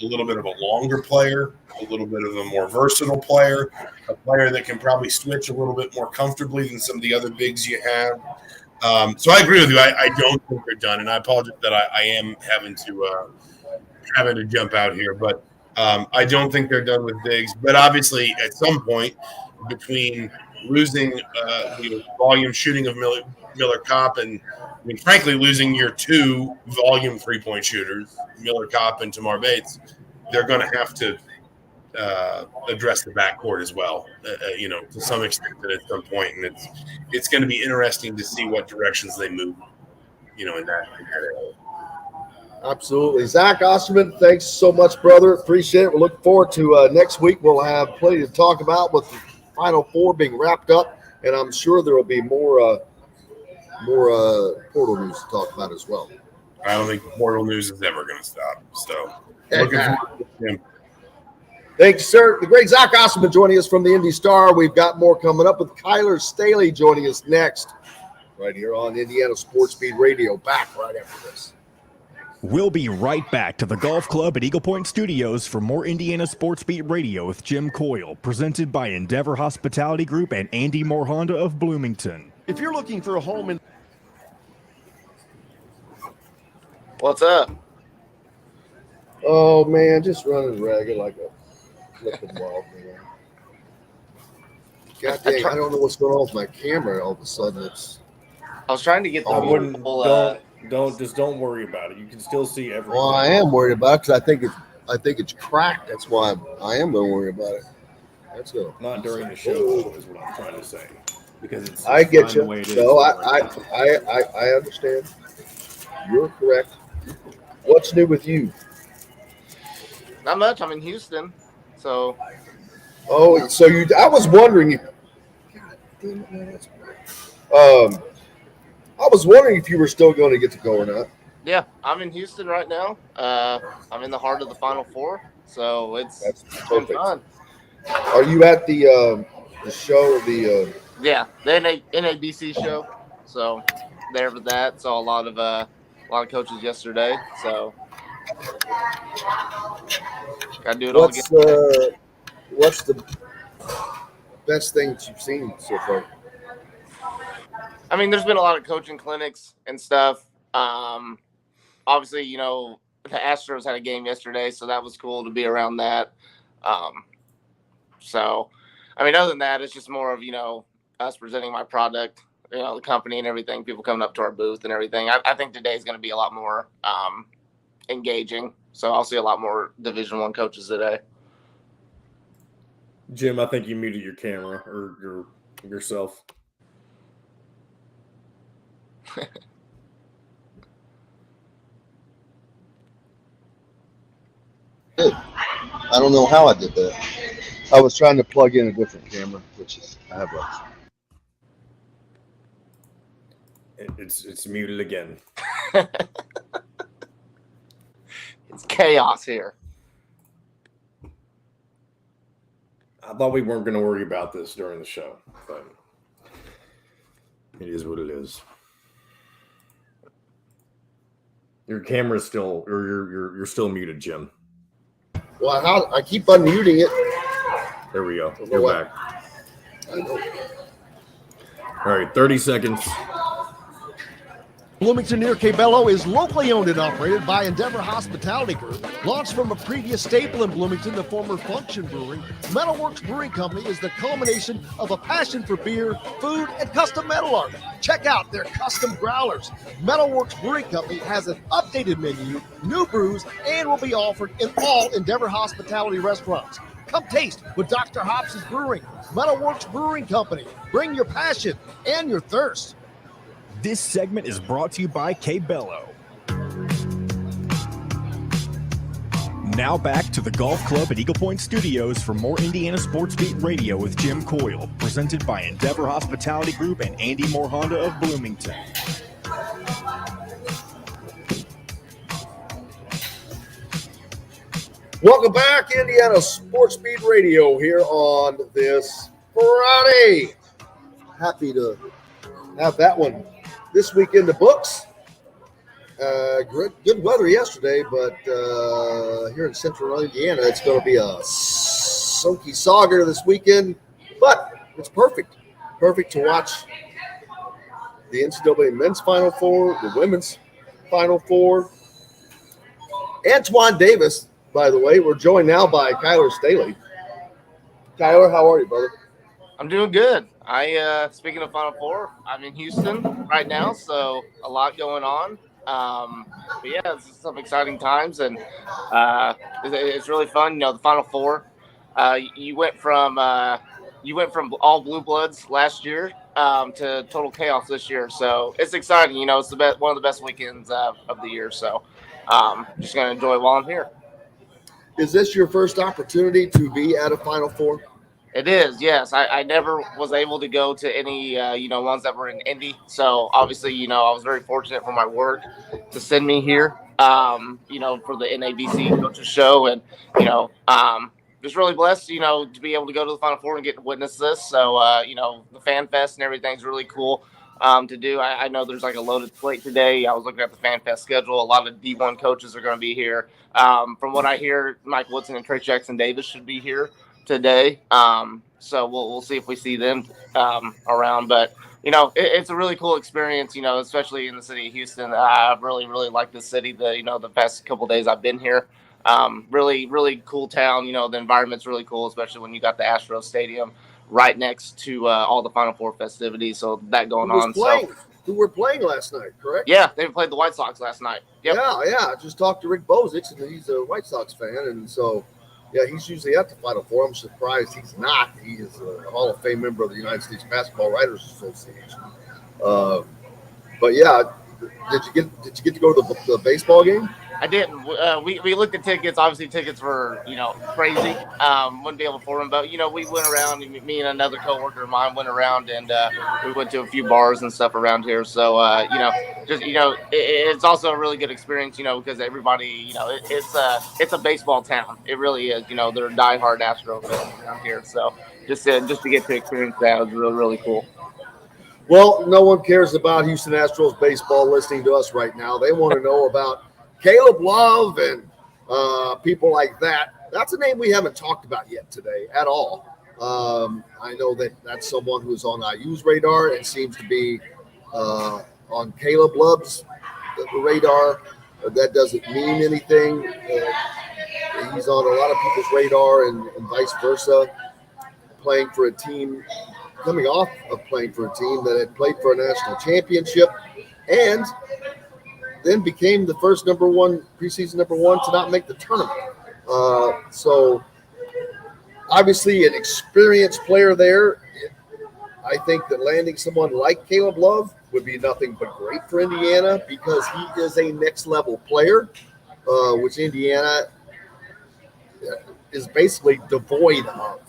[SPEAKER 8] a little bit of a longer player, a little bit of a more versatile player, a player that can probably switch a little bit more comfortably than some of the other bigs you have. So I agree with you. I don't think they're done, and I apologize that I am having to jump out here, but I don't think they're done with bigs. But obviously, at some point, between losing volume shooting of Miller Kopp and, frankly, losing your two volume 3-point shooters, Miller Kopp and Tamar Bates, they're going to have to address the backcourt as well, to some extent at some point. And it's going to be interesting to see what directions they move, in that area.
[SPEAKER 3] Absolutely. Zach Osterman, thanks so much, brother. Appreciate it. We'll look forward to next week. We'll have plenty to talk about with the Final Four being wrapped up, and I'm sure there will be more portal news to talk about as well.
[SPEAKER 8] I don't think the portal news is ever going to stop. So looking forward to him.
[SPEAKER 3] Thanks, sir. The great Zach Osterman joining us from the Indy Star. We've got more coming up with Kyler Staley joining us next, right here on Indiana Sports Speed Radio. Back right after this.
[SPEAKER 1] We'll be right back to the Golf Club at Eagle Point Studios for more Indiana Sports Beat Radio with Jim Coyle, presented by Endeavor Hospitality Group and Andy Moore Honda of Bloomington.
[SPEAKER 3] If you're looking for a home in...
[SPEAKER 10] What's up?
[SPEAKER 3] Oh, man, just running ragged like a flipping wild man. God dang, I don't know what's going on with my camera. All of a sudden, it's...
[SPEAKER 10] I was trying to get the
[SPEAKER 6] don't worry about it. You can still see everything.
[SPEAKER 3] Well, I am worried about it because I think it's cracked. That's why I am going to worry about it. That's good.
[SPEAKER 6] Not during the show is what I'm trying to say, because it's
[SPEAKER 3] I get you.
[SPEAKER 6] The way it is.
[SPEAKER 3] No, I understand. You're correct. What's new with you?
[SPEAKER 10] Not much. I'm in Houston, so
[SPEAKER 5] Oh, so I was wondering if. God damn it, man, that's great. I was wondering if you were still going to get to go or not.
[SPEAKER 10] Yeah, I'm in Houston right now. I'm in the heart of the Final Four, so it's
[SPEAKER 5] That's
[SPEAKER 10] been
[SPEAKER 5] perfect.
[SPEAKER 10] fun.
[SPEAKER 5] Are you at the show?
[SPEAKER 10] Yeah, the NABC show. So there for that. Saw a lot of coaches yesterday. So gotta do it all again
[SPEAKER 5] What's
[SPEAKER 10] today.
[SPEAKER 5] what's the best thing that you've seen so far?
[SPEAKER 10] I mean, there's been a lot of coaching clinics and stuff. Obviously, the Astros had a game yesterday, so that was cool to be around that. Um, so, I mean, other than that, it's just more of us presenting my product, the company and everything. People coming up to our booth and everything. I think today is going to be a lot more engaging. So I'll see a lot more Division I coaches today.
[SPEAKER 6] Jim, I think you muted your camera or yourself.
[SPEAKER 5] I don't know how I did that. I was trying to plug in a different camera, which is I have a.
[SPEAKER 6] It's muted again.
[SPEAKER 10] It's chaos here.
[SPEAKER 6] I thought we weren't going to worry about this during the show, but it is what it is. Your camera's still, or you're still muted, Jim.
[SPEAKER 5] Well, I keep unmuting it.
[SPEAKER 6] There we go. You're back.
[SPEAKER 5] I know.
[SPEAKER 6] All right, 30 seconds.
[SPEAKER 3] Bloomington near Cabello is locally owned and operated by Endeavor Hospitality Group. Launched from a previous staple in Bloomington, the former Function Brewing, Metalworks Brewing Company is the culmination of a passion for beer, food, and custom metal art. Check out their custom growlers. Metalworks Brewing Company has an updated menu, new brews, and will be offered in all Endeavor Hospitality restaurants. Come taste what Dr. Hops is brewing. Metalworks Brewing Company. Bring your passion and your thirst.
[SPEAKER 1] This segment is brought to you by Cabello. Now back to the Golf Club at Eagle Point Studios for more Indiana Sports Beat Radio with Jim Coyle, presented by Endeavor Hospitality Group and Andy Moore Honda of Bloomington.
[SPEAKER 5] Welcome back, Indiana Sports Beat Radio here on this Friday. Happy to have that one this week in the books. Good weather yesterday, but here in central Indiana, it's going to be a soaky sauger this weekend. But it's perfect. Perfect to watch the NCAA men's Final Four, the women's Final Four. Antoine Davis, by the way, we're joined now by Kyler Staley. Kyler, how are you, brother?
[SPEAKER 10] I'm doing good. Speaking of Final Four, I'm in Houston right now, so a lot going on. But yeah, it's some exciting times, and it's really fun. The Final Four. You went from all blue bloods last year to total chaos this year, so it's exciting. It's one of the best weekends of the year. So just gonna enjoy it while I'm here.
[SPEAKER 5] Is this your first opportunity to be at a Final Four?
[SPEAKER 10] It is, yes. I never was able to go to any, ones that were in Indy. So obviously, I was very fortunate for my work to send me here, for the NABC coaches show. And, just really blessed, to be able to go to the Final Four and get to witness this. So, the Fan Fest and everything's really cool to do. I know there's like a loaded slate today. I was looking at the Fan Fest schedule. A lot of D1 coaches are going to be here. From what I hear, Mike Woodson and Trace Jackson Davis should be here today. So we'll see if we see them around. But, it's a really cool experience, especially in the city of Houston. I've really, really liked this city the past couple of days I've been here. Really, really cool town. The environment's really cool, especially when you got the Astros Stadium right next to all the Final Four festivities. So that going on.
[SPEAKER 5] Who were playing last night, correct?
[SPEAKER 10] Yeah, they played the White Sox last night. Yep.
[SPEAKER 5] Yeah. I just talked to Rick Bozich, and he's a White Sox fan, and so yeah, he's usually at the Final Four. I'm surprised he's not. He is a Hall of Fame member of the United States Basketball Writers Association. But yeah,
[SPEAKER 3] Did you get to go to the baseball game?
[SPEAKER 10] I didn't. We looked at tickets. Obviously, tickets were crazy. Wouldn't be able to afford them, but we went around. Me and another coworker of mine went around, and we went to a few bars and stuff around here. So it's also a really good experience. Because everybody it's a baseball town. It really is. They're diehard Astro fans around here. So just to get to experience that was really really cool.
[SPEAKER 3] Well, no one cares about Houston Astros baseball listening to us right now. They want to know about Caleb Love and people like that. That's a name we haven't talked about yet today at all. I know that's someone who's on IU's radar. It seems to be on Caleb Love's radar. That doesn't mean anything. He's on a lot of people's radar and vice versa. Playing for a team, coming off of playing for a team that had played for a national championship and then became the first preseason number one to not make the tournament. So obviously an experienced player there. I think that landing someone like Caleb Love would be nothing but great for Indiana because he is a next level player, which Indiana is basically devoid of.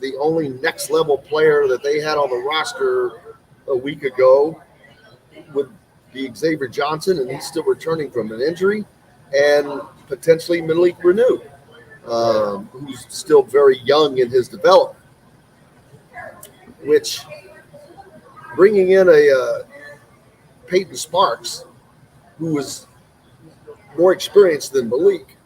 [SPEAKER 3] The only next level player that they had on the roster a week ago would be Xavier Johnson, and he's still returning from an injury, and potentially Malik Renew, who's still very young in his development. Which bringing in a Peyton Sparks, who was more experienced than Malik,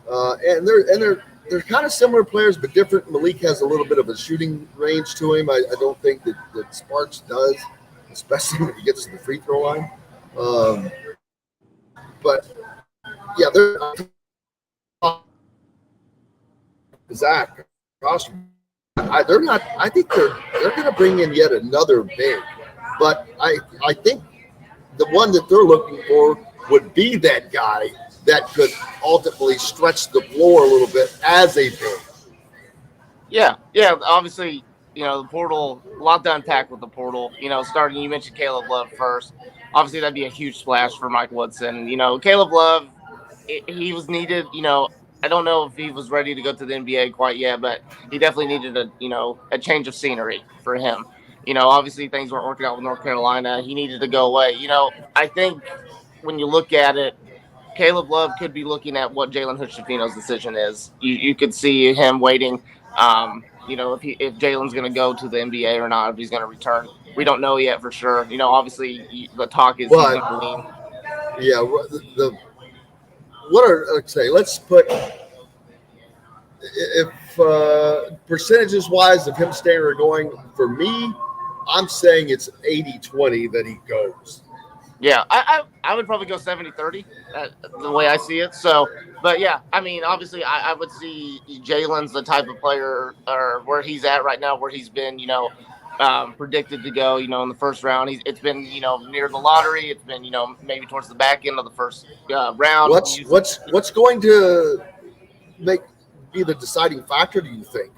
[SPEAKER 3] and they're kind of similar players but different. Malik has a little bit of a shooting range to him. I don't think that Sparks does, especially when he gets to the free throw line. But yeah, they're Zach Osterman. They're not. I think they're going to bring in yet another big, but I think the one that they're looking for would be that guy that could ultimately stretch the floor a little bit as a big.
[SPEAKER 10] Yeah. Obviously, the portal, a lot to unpack with the portal. Starting, you mentioned Caleb Love first. Obviously, that'd be a huge splash for Mike Woodson. Caleb Love, he was needed. I don't know if he was ready to go to the NBA quite yet, but he definitely needed a change of scenery for him. Obviously things weren't working out with North Carolina. He needed to go away. I think when you look at it, Caleb Love could be looking at what Jalen Hood-Schifino's decision is. You could see him waiting. If Jalen's going to go to the NBA or not, if he's going to return, we don't know yet for sure. Obviously the talk is he's going to leave.
[SPEAKER 3] Yeah, let's put if percentages wise of him staying or going, for me, I'm saying it's 80-20 that he goes.
[SPEAKER 10] Yeah, I would probably go 70-30 the way I see it. So, but yeah, obviously I would see Jalen's the type of player or where he's at right now, where he's been, predicted to go, in the first round. It's been, near the lottery. It's been, maybe towards the back end of the first round.
[SPEAKER 3] What's going to be the deciding factor, do you think?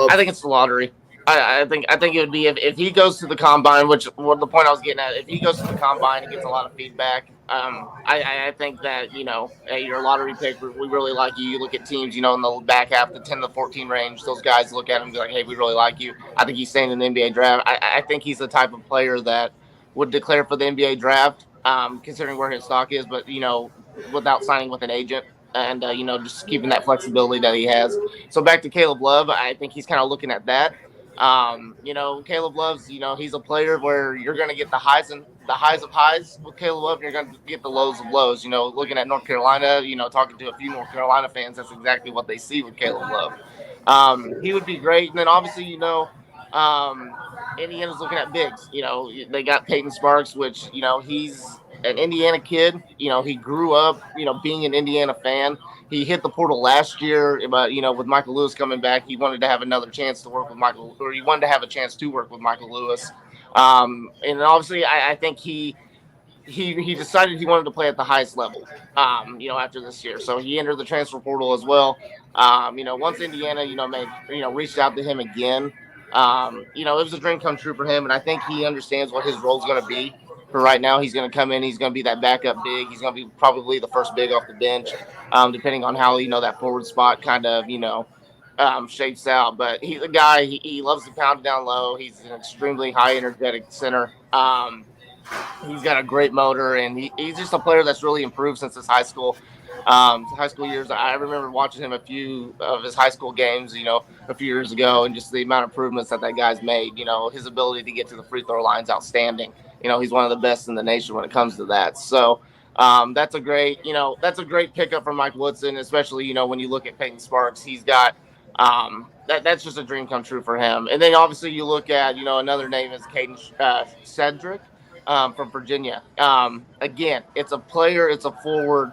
[SPEAKER 10] I think it's the lottery. I think it would be if he goes to the combine, which was the point I was getting at. If he goes to the combine and gets a lot of feedback, I think that hey, you're a lottery pick. We really like you. You look at teams, in the back half, the 10 to 14 range. Those guys look at him and be like, hey, we really like you. I think he's staying in the NBA draft. I think he's the type of player that would declare for the NBA draft, considering where his stock is, but without signing with an agent. And, just keeping that flexibility that he has. So back to Caleb Love, I think he's kind of looking at that. Caleb Love's, he's a player where you're going to get the highs of highs with Caleb Love, and you're going to get the lows of lows. Looking at North Carolina, talking to a few North Carolina fans, that's exactly what they see with Caleb Love. He would be great. And then obviously, Indiana's looking at bigs. They got Peyton Sparks, which, he's an Indiana kid. He grew up, being an Indiana fan. He hit the portal last year, but with Michael Lewis coming back, he wanted to have another chance to work with Michael, or he wanted to have a chance to work with Michael Lewis. And obviously, I think he decided he wanted to play at the highest level, after this year. So he entered the transfer portal as well. Once Indiana, reached out to him again, it was a dream come true for him, and I think he understands what his role is going to be for right now. He's going to come in. He's going to be that backup big. He's going to be probably the first big off the bench, depending on how, that forward spot kind of, shapes out. But he's a guy, he loves to pound it down low. He's an extremely high energetic center. He's got a great motor, and he's just a player that's really improved since his high school years. I remember watching him a few of his high school games, a few years ago, and just the amount of improvements that guy's made. His ability to get to the free throw line is outstanding. He's one of the best in the nation when it comes to that. So that's a great pickup from Mike Woodson, especially, when you look at Peyton Sparks. He's got that's just a dream come true for him. And then obviously you look at, another name is Caden Cedric from Virginia. Again, it's a player, it's a forward,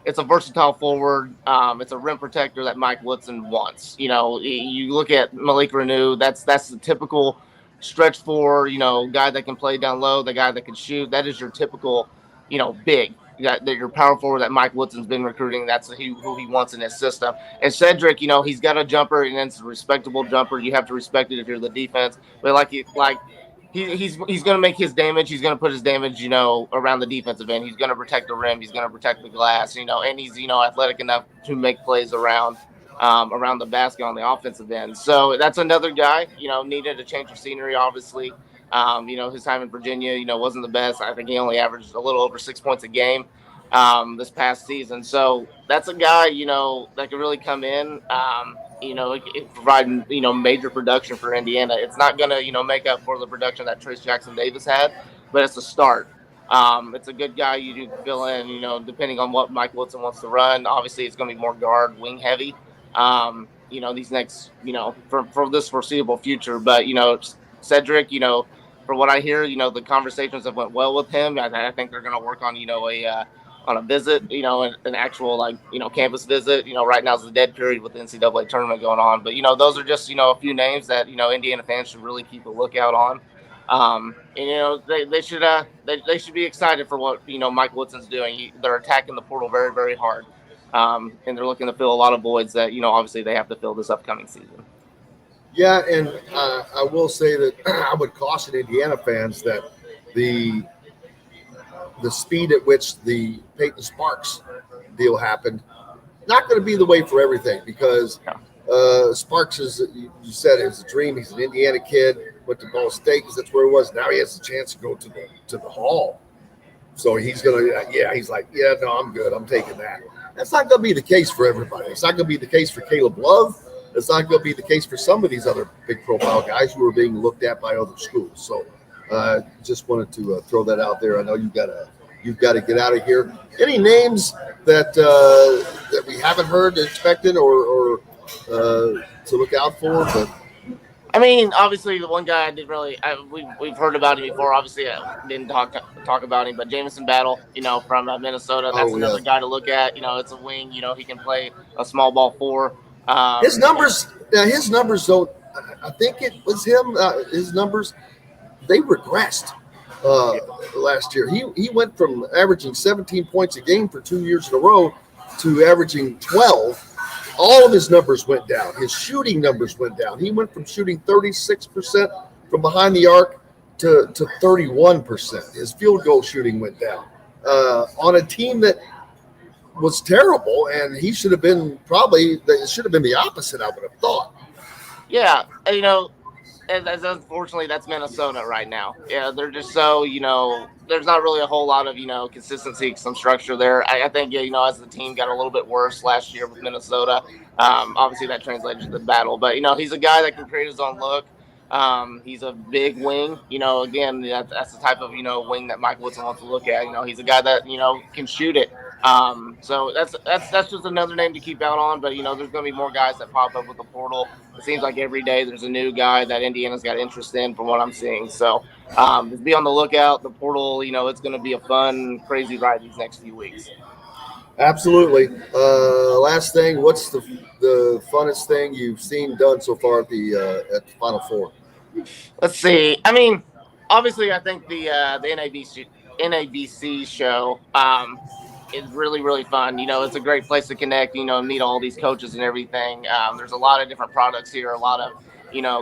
[SPEAKER 10] it's a versatile forward. It's a rim protector that Mike Woodson wants. You look at Malik Renew, that's the typical stretch four, guy that can play down low, the guy that can shoot. That is your typical, big. That your power forward that Mike Woodson's been recruiting. That's who he wants in his system. And Cedric, he's got a jumper, and it's a respectable jumper. You have to respect it if you're the defense. But he's going to make his damage. He's going to put his damage, around the defensive end. He's going to protect the rim. He's going to protect the glass, and he's, athletic enough to make plays around the basket on the offensive end. So that's another guy, needed to change of scenery, obviously. His time in Virginia, wasn't the best. I think he only averaged a little over 6 points a game this past season. So that's a guy, that could really come in, provide, major production for Indiana. It's not going to, make up for the production that Trace Jackson Davis had, but it's a start. It's a good guy you do fill in, depending on what Mike Woodson wants to run. Obviously, it's going to be more guard, wing heavy, these next, for this foreseeable future. But, Cedric, for what I hear, the conversations have went well with him. I think they're going to work on, on a visit, an actual campus visit. Right now's the dead period with the NCAA tournament going on. But, those are just, a few names that, Indiana fans should really keep a lookout on. They should be excited for what, Mike Woodson's doing. They're attacking the portal very, very hard. And they're looking to fill a lot of voids that, obviously they have to fill this upcoming season.
[SPEAKER 3] Yeah, and I will say that I would caution Indiana fans that the speed at which the Peyton Sparks deal happened, not going to be the way for everything, because Sparks, is, you said, is a dream. He's an Indiana kid, went to Ball State because that's where he was. Now he has a chance to go to the Hall. So he's going to, he's like, no, I'm good. I'm taking that. That's not going to be the case for everybody. It's not going to be the case for Caleb Love. It's not going to be the case for some of these other big profile guys who are being looked at by other schools. So just wanted to throw that out there. I know you've got to get out of here. Any names that we haven't heard expected or to look out for? But
[SPEAKER 10] I mean, obviously the one guy I didn't really we've heard about him before. Obviously, I didn't talk about him, but Jamison Battle, from Minnesota. That's another guy to look at. It's a wing. He can play a small ball four.
[SPEAKER 3] His numbers don't. I think it was him. His numbers, they regressed last year. He went from averaging 17 points a game for 2 years in a row to averaging 12. All of his numbers went down. His shooting numbers went down. He went from shooting 36% from behind the arc to 31%. His field goal shooting went down on a team that was terrible, and he should have been it should have been the opposite, I would have thought.
[SPEAKER 10] Yeah, as unfortunately that's Minnesota right now. Yeah, they're just so, there's not really a whole lot of, consistency, some structure there. I think, as the team got a little bit worse last year with Minnesota, obviously that translated to the battle. But, he's a guy that can create his own look. He's a big wing. Again, that's the type of, wing that Mike Woodson wants to look at. He's a guy that, can shoot it. So that's just another name to keep out on. But there's going to be more guys that pop up with the portal. It seems like every day there's a new guy that Indiana's got interest in, from what I'm seeing. So just be on the lookout. The portal, it's going to be a fun, crazy ride these next few weeks.
[SPEAKER 3] Absolutely. Last thing, what's the funnest thing you've seen done so far at the Final Four?
[SPEAKER 10] Let's see. I mean, obviously, I think the NABC show is really, really fun. It's a great place to connect, meet all these coaches and everything. There's a lot of different products here, a lot of,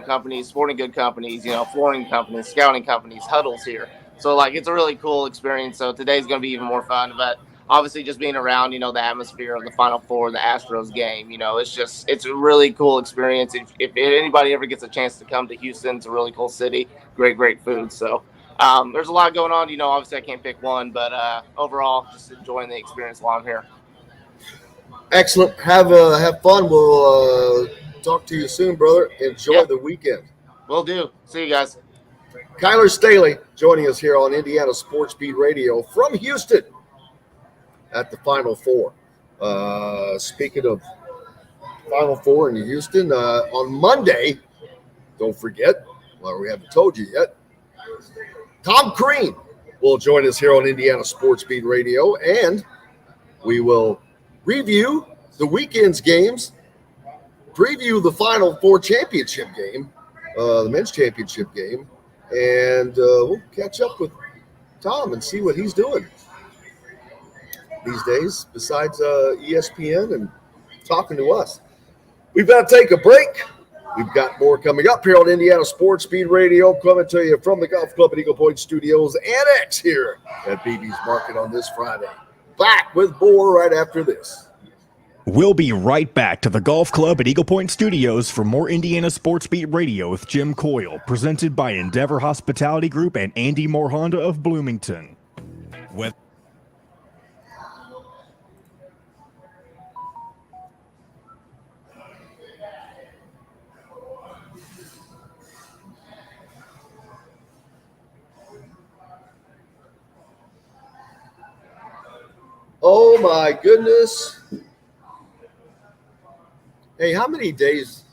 [SPEAKER 10] companies, sporting good companies, flooring companies, scouting companies, huddles here. So like it's a really cool experience. So today's going to be even more fun. But obviously, just being around, the atmosphere of the Final Four, the Astros game, it's a really cool experience. If anybody ever gets a chance to come to Houston, it's a really cool city. Great food. So there's a lot going on. Obviously I can't pick one, but overall, just enjoying the experience while I'm here.
[SPEAKER 3] Excellent. Have fun. We'll talk to you soon, brother. Enjoy the weekend.
[SPEAKER 10] Will do. See you guys.
[SPEAKER 3] Kyler Staley joining us here on Indiana Sports Beat Radio from Houston at the Final Four. Speaking of Final Four in Houston, on Monday, don't forget, well, we haven't told you yet, Tom Crean will join us here on Indiana Sports Beat Radio, and we will review the weekend's games, preview the Final Four championship game, the men's championship game, and we'll catch up with Tom and see what he's doing these days besides ESPN and talking to us. We've got to take a break. We've got more coming up here on Indiana Sports Speed Radio, coming to you from the Golf Club at Eagle Point Studios Annex here at BB's Market on this Friday. Back with more right after this.
[SPEAKER 1] We'll be right back to the Golf Club at Eagle Point Studios for more Indiana Sports Beat Radio with Jim Coyle, presented by Endeavor Hospitality Group and Andy Moore Honda of Bloomington.
[SPEAKER 3] Oh my goodness. Hey, how many days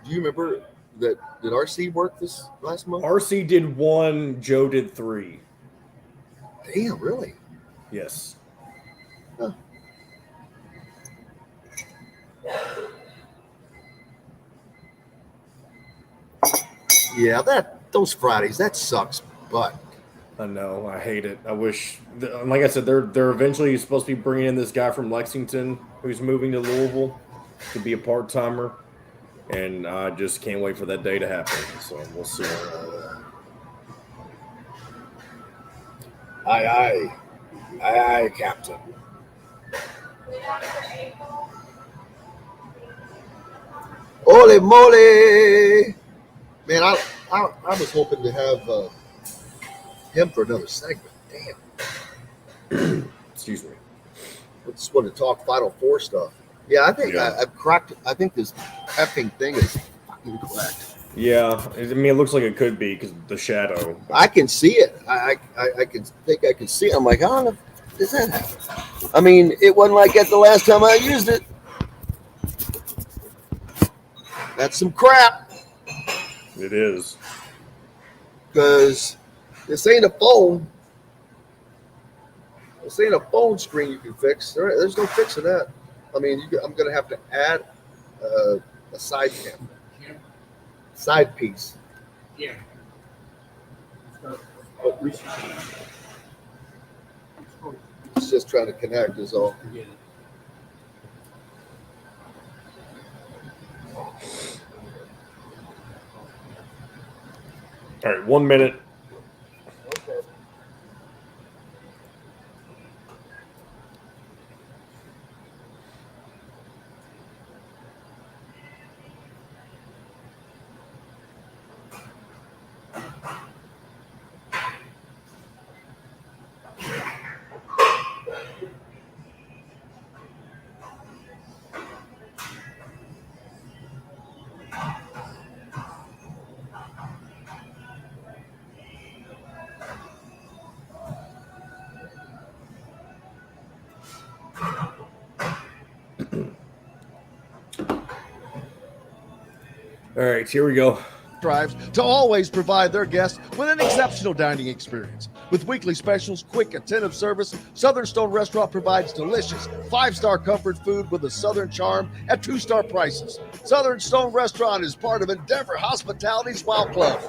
[SPEAKER 3] do you remember that did RC work this last month?
[SPEAKER 6] RC did 1, Joe did 3.
[SPEAKER 3] Damn, really?
[SPEAKER 6] Yes.
[SPEAKER 3] Huh. Yeah, those Fridays, that sucks, but
[SPEAKER 6] I know. I hate it. I wish, like I said, they're eventually supposed to be bringing in this guy from Lexington who's moving to Louisville to be a part-timer, and I just can't wait for that day to happen. So we'll see.
[SPEAKER 3] Aye, Captain. Holy moly! Man, I was hoping to have him for another segment. Damn.
[SPEAKER 6] Excuse me.
[SPEAKER 3] I just want to talk Final Four stuff. Yeah, I think I've cracked. I think this effing thing is fucking cracked.
[SPEAKER 6] Yeah, I mean, it looks like it could be because the shadow.
[SPEAKER 3] I can see it. I can see it. I'm like, how the does that happen? I mean, it wasn't like that the last time I used it. That's some crap.
[SPEAKER 6] It is.
[SPEAKER 3] Because this ain't a phone. This ain't a phone screen you can fix. There's no fixing that. I mean, I'm going to have to add a side cam. Side piece.
[SPEAKER 9] Yeah.
[SPEAKER 3] It's just trying to connect is all.
[SPEAKER 6] All right, 1 minute.
[SPEAKER 3] Okay.
[SPEAKER 6] All right, here we go.
[SPEAKER 3] Drives to always provide their guests with an exceptional dining experience. With weekly specials, quick, attentive service, Southern Stone Restaurant provides delicious 5-star comfort food with a Southern charm at 2-star prices. Southern Stone Restaurant is part of Endeavor Hospitality's Wow Club.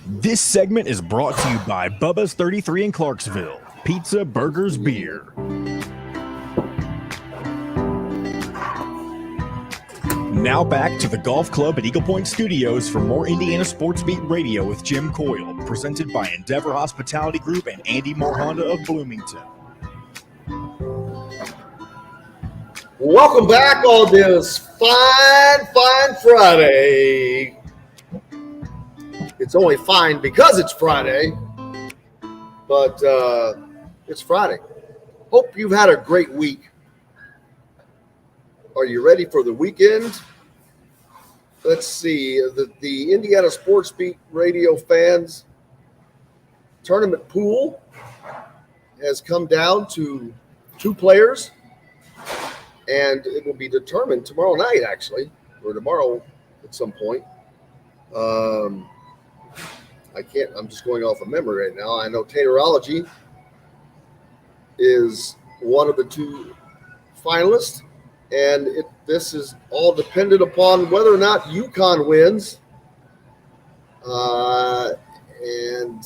[SPEAKER 1] This segment is brought to you by Bubba's 33 in Clarksville. Pizza, burgers, beer. Now back to the Golf Club at Eagle Point Studios for more Indiana Sports Beat Radio with Jim Coyle, presented by Endeavor Hospitality Group and Andy Moore Honda of Bloomington.
[SPEAKER 3] Welcome back on this fine Friday. It's only fine because it's Friday, but it's Friday. Hope you've had a great week. Are you ready for the weekend? Let's see. The Indiana Sports Beat Radio fans tournament pool has come down to 2 players, and it will be determined tomorrow night, actually, or tomorrow at some point. I'm just going off of memory right now. I know Taterology is one of the 2 finalists, and this is all dependent upon whether or not UConn wins. And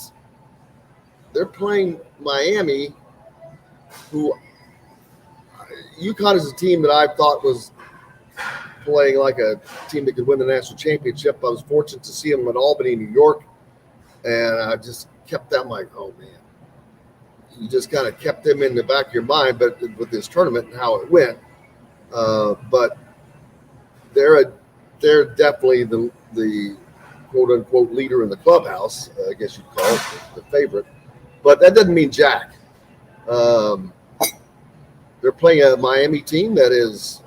[SPEAKER 3] they're playing Miami, who UConn is a team that I thought was playing like a team that could win the national championship. I was fortunate to see them in Albany, New York, and I just kept them like, oh, man. You just kind of kept them in the back of your mind, but with this tournament and how it went. But they're definitely the quote-unquote leader in the clubhouse, I guess you'd call it, the favorite. But that doesn't mean jack. They're playing a Miami team that is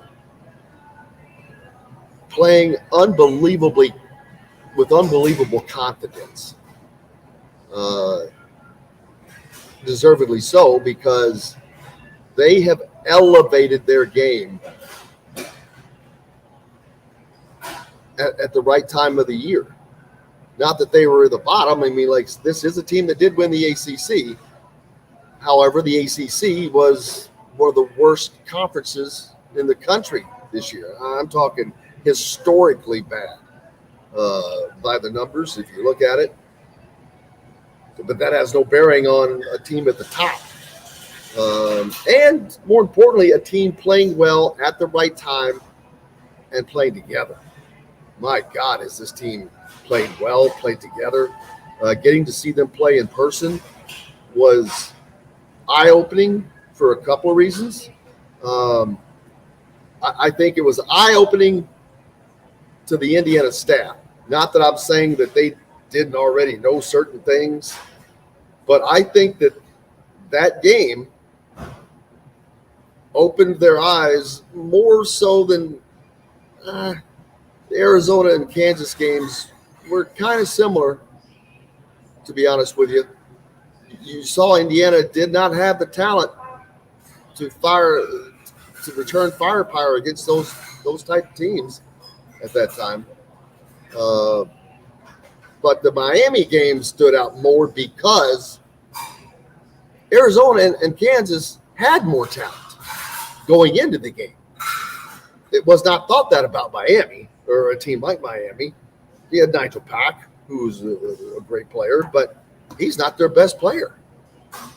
[SPEAKER 3] playing with unbelievable confidence. Deservedly so, because they have elevated their game at the right time of the year. Not that they were at the bottom. I mean, like, this is a team that did win the ACC. However, the ACC was one of the worst conferences in the country this year. I'm talking historically bad by the numbers, if you look at it. But that has no bearing on a team at the top. And more importantly, a team playing well at the right time and playing together. My God, has this team played well, played together. Getting to see them play in person was eye-opening for a couple of reasons. I think it was eye-opening to the Indiana staff. Not that I'm saying that they didn't already know certain things, but I think that game opened their eyes more so than the Arizona and Kansas games were kind of similar, to be honest with you. You saw Indiana did not have the talent to return firepower against those type of teams at that time. But the Miami game stood out more because Arizona and Kansas had more talent going into the game. It was not thought that about Miami or a team like Miami. You had Nigel Pack, who's a great player, but he's not their best player.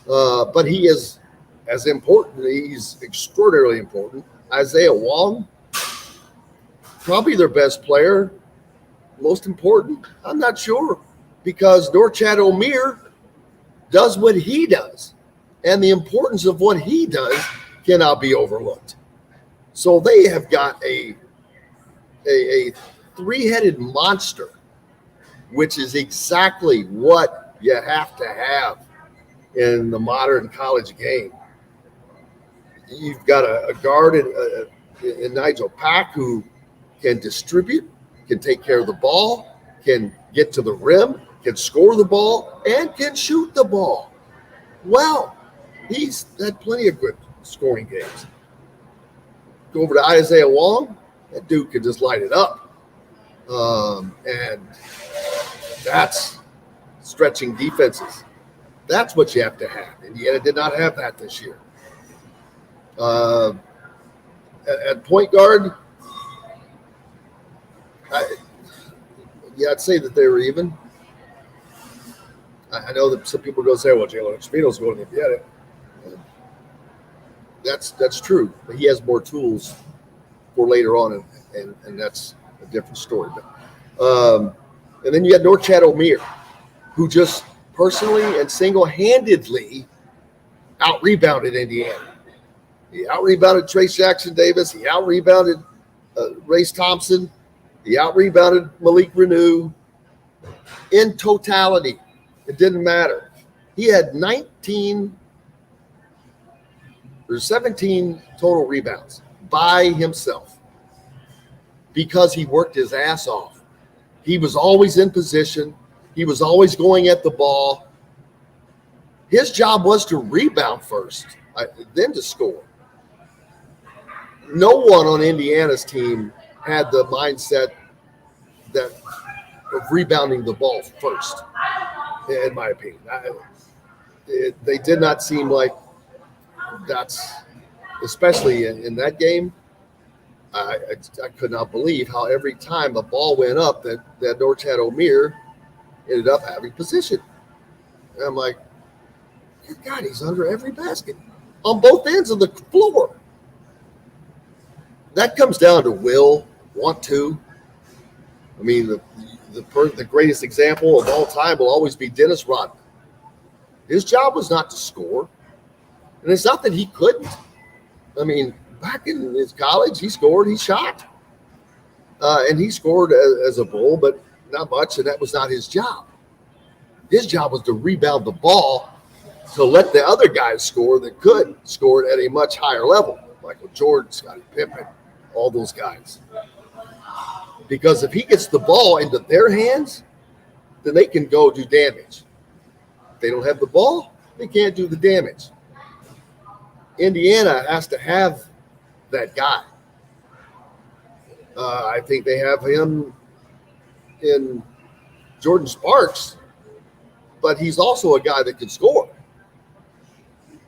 [SPEAKER 3] But he is as important. He's extraordinarily important. Isaiah Wong, probably their best player. Most important, I'm not sure, because Norchad Omir does what he does, and the importance of what he does cannot be overlooked. So they have got a 3-headed monster, which is exactly what you have to have in the modern college game. You've got a guard in Nigel Pack who can distribute, can take care of the ball, can get to the rim, can score the ball, and can shoot the ball. Well, he's had plenty of good scoring games. Go over to Isaiah Wong, that dude can just light it up. And that's stretching defenses. That's what you have to have. Indiana did not have that this year. At point guard, I'd say that they were even. I know that some people are going to say, well, Jalen Espino's going to get it. That's true, but he has more tools for later on, and that's a different story. But, and then you had Norchad O'Meara, who just personally and single-handedly out-rebounded Indiana. He out-rebounded Trace Jackson Davis. He out-rebounded Race Thompson. He out-rebounded Malik Renew. In totality, it didn't matter. He had 17 total rebounds by himself because he worked his ass off. He was always in position. He was always going at the ball. His job was to rebound first, then to score. No one on Indiana's team had the mindset of rebounding the ball first, in my opinion. They did not seem like that's, especially in that game. I could not believe how every time the ball went up that Norchad O'Meara ended up having position. And I'm like, good God, he's under every basket on both ends of the floor. That comes down to will, want to. I mean, the greatest example of all time will always be Dennis Rodman. His job was not to score, and it's not that he couldn't. I mean, back in his college, he scored, he shot, and he scored as a Bull, but not much, and that was not his job. His job was to rebound the ball to let the other guys score that could score at a much higher level. Michael Jordan, Scottie Pippen, all those guys. Because if he gets the ball into their hands, then they can go do damage. If they don't have the ball, they can't do the damage. Indiana has to have that guy. I think they have him in Jordan Sparks, but he's also a guy that can score.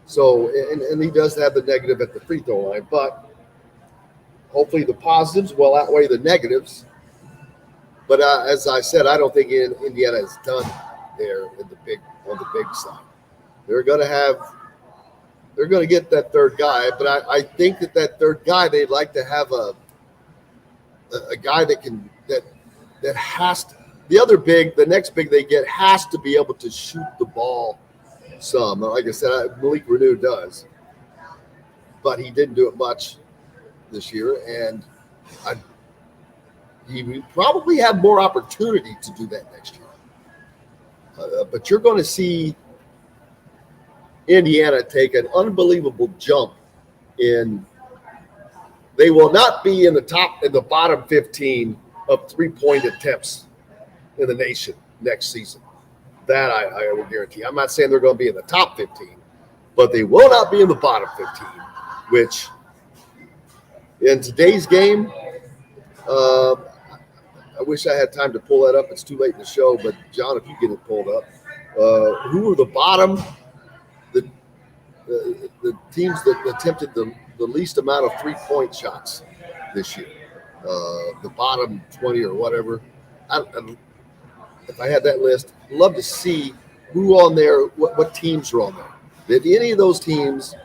[SPEAKER 3] So, and he does have the negative at the free throw line, but hopefully the positives will outweigh the negatives. But as I said, I don't think Indiana is done there on the big side. They're going to get that third guy, but I think that third guy, they'd like to have a guy that has to, the next big they get has to be able to shoot the ball some. Like I said, Malik Renew does, but he didn't do it much this year, and he would probably have more opportunity to do that next year. But you're going to see Indiana take an unbelievable jump in. They will not be in the bottom 15 of 3-point attempts in the nation next season. That I will guarantee. I'm not saying they're going to be in the top 15, but they will not be in the bottom 15, which in today's game, I wish I had time to pull that up. It's too late in the show, but John, if you get it pulled up, who were the bottom, the teams that attempted the least amount of 3-point shots this year, the bottom 20 or whatever. If I had that list, I'd love to see who on there, what teams are on there. Did any of those teams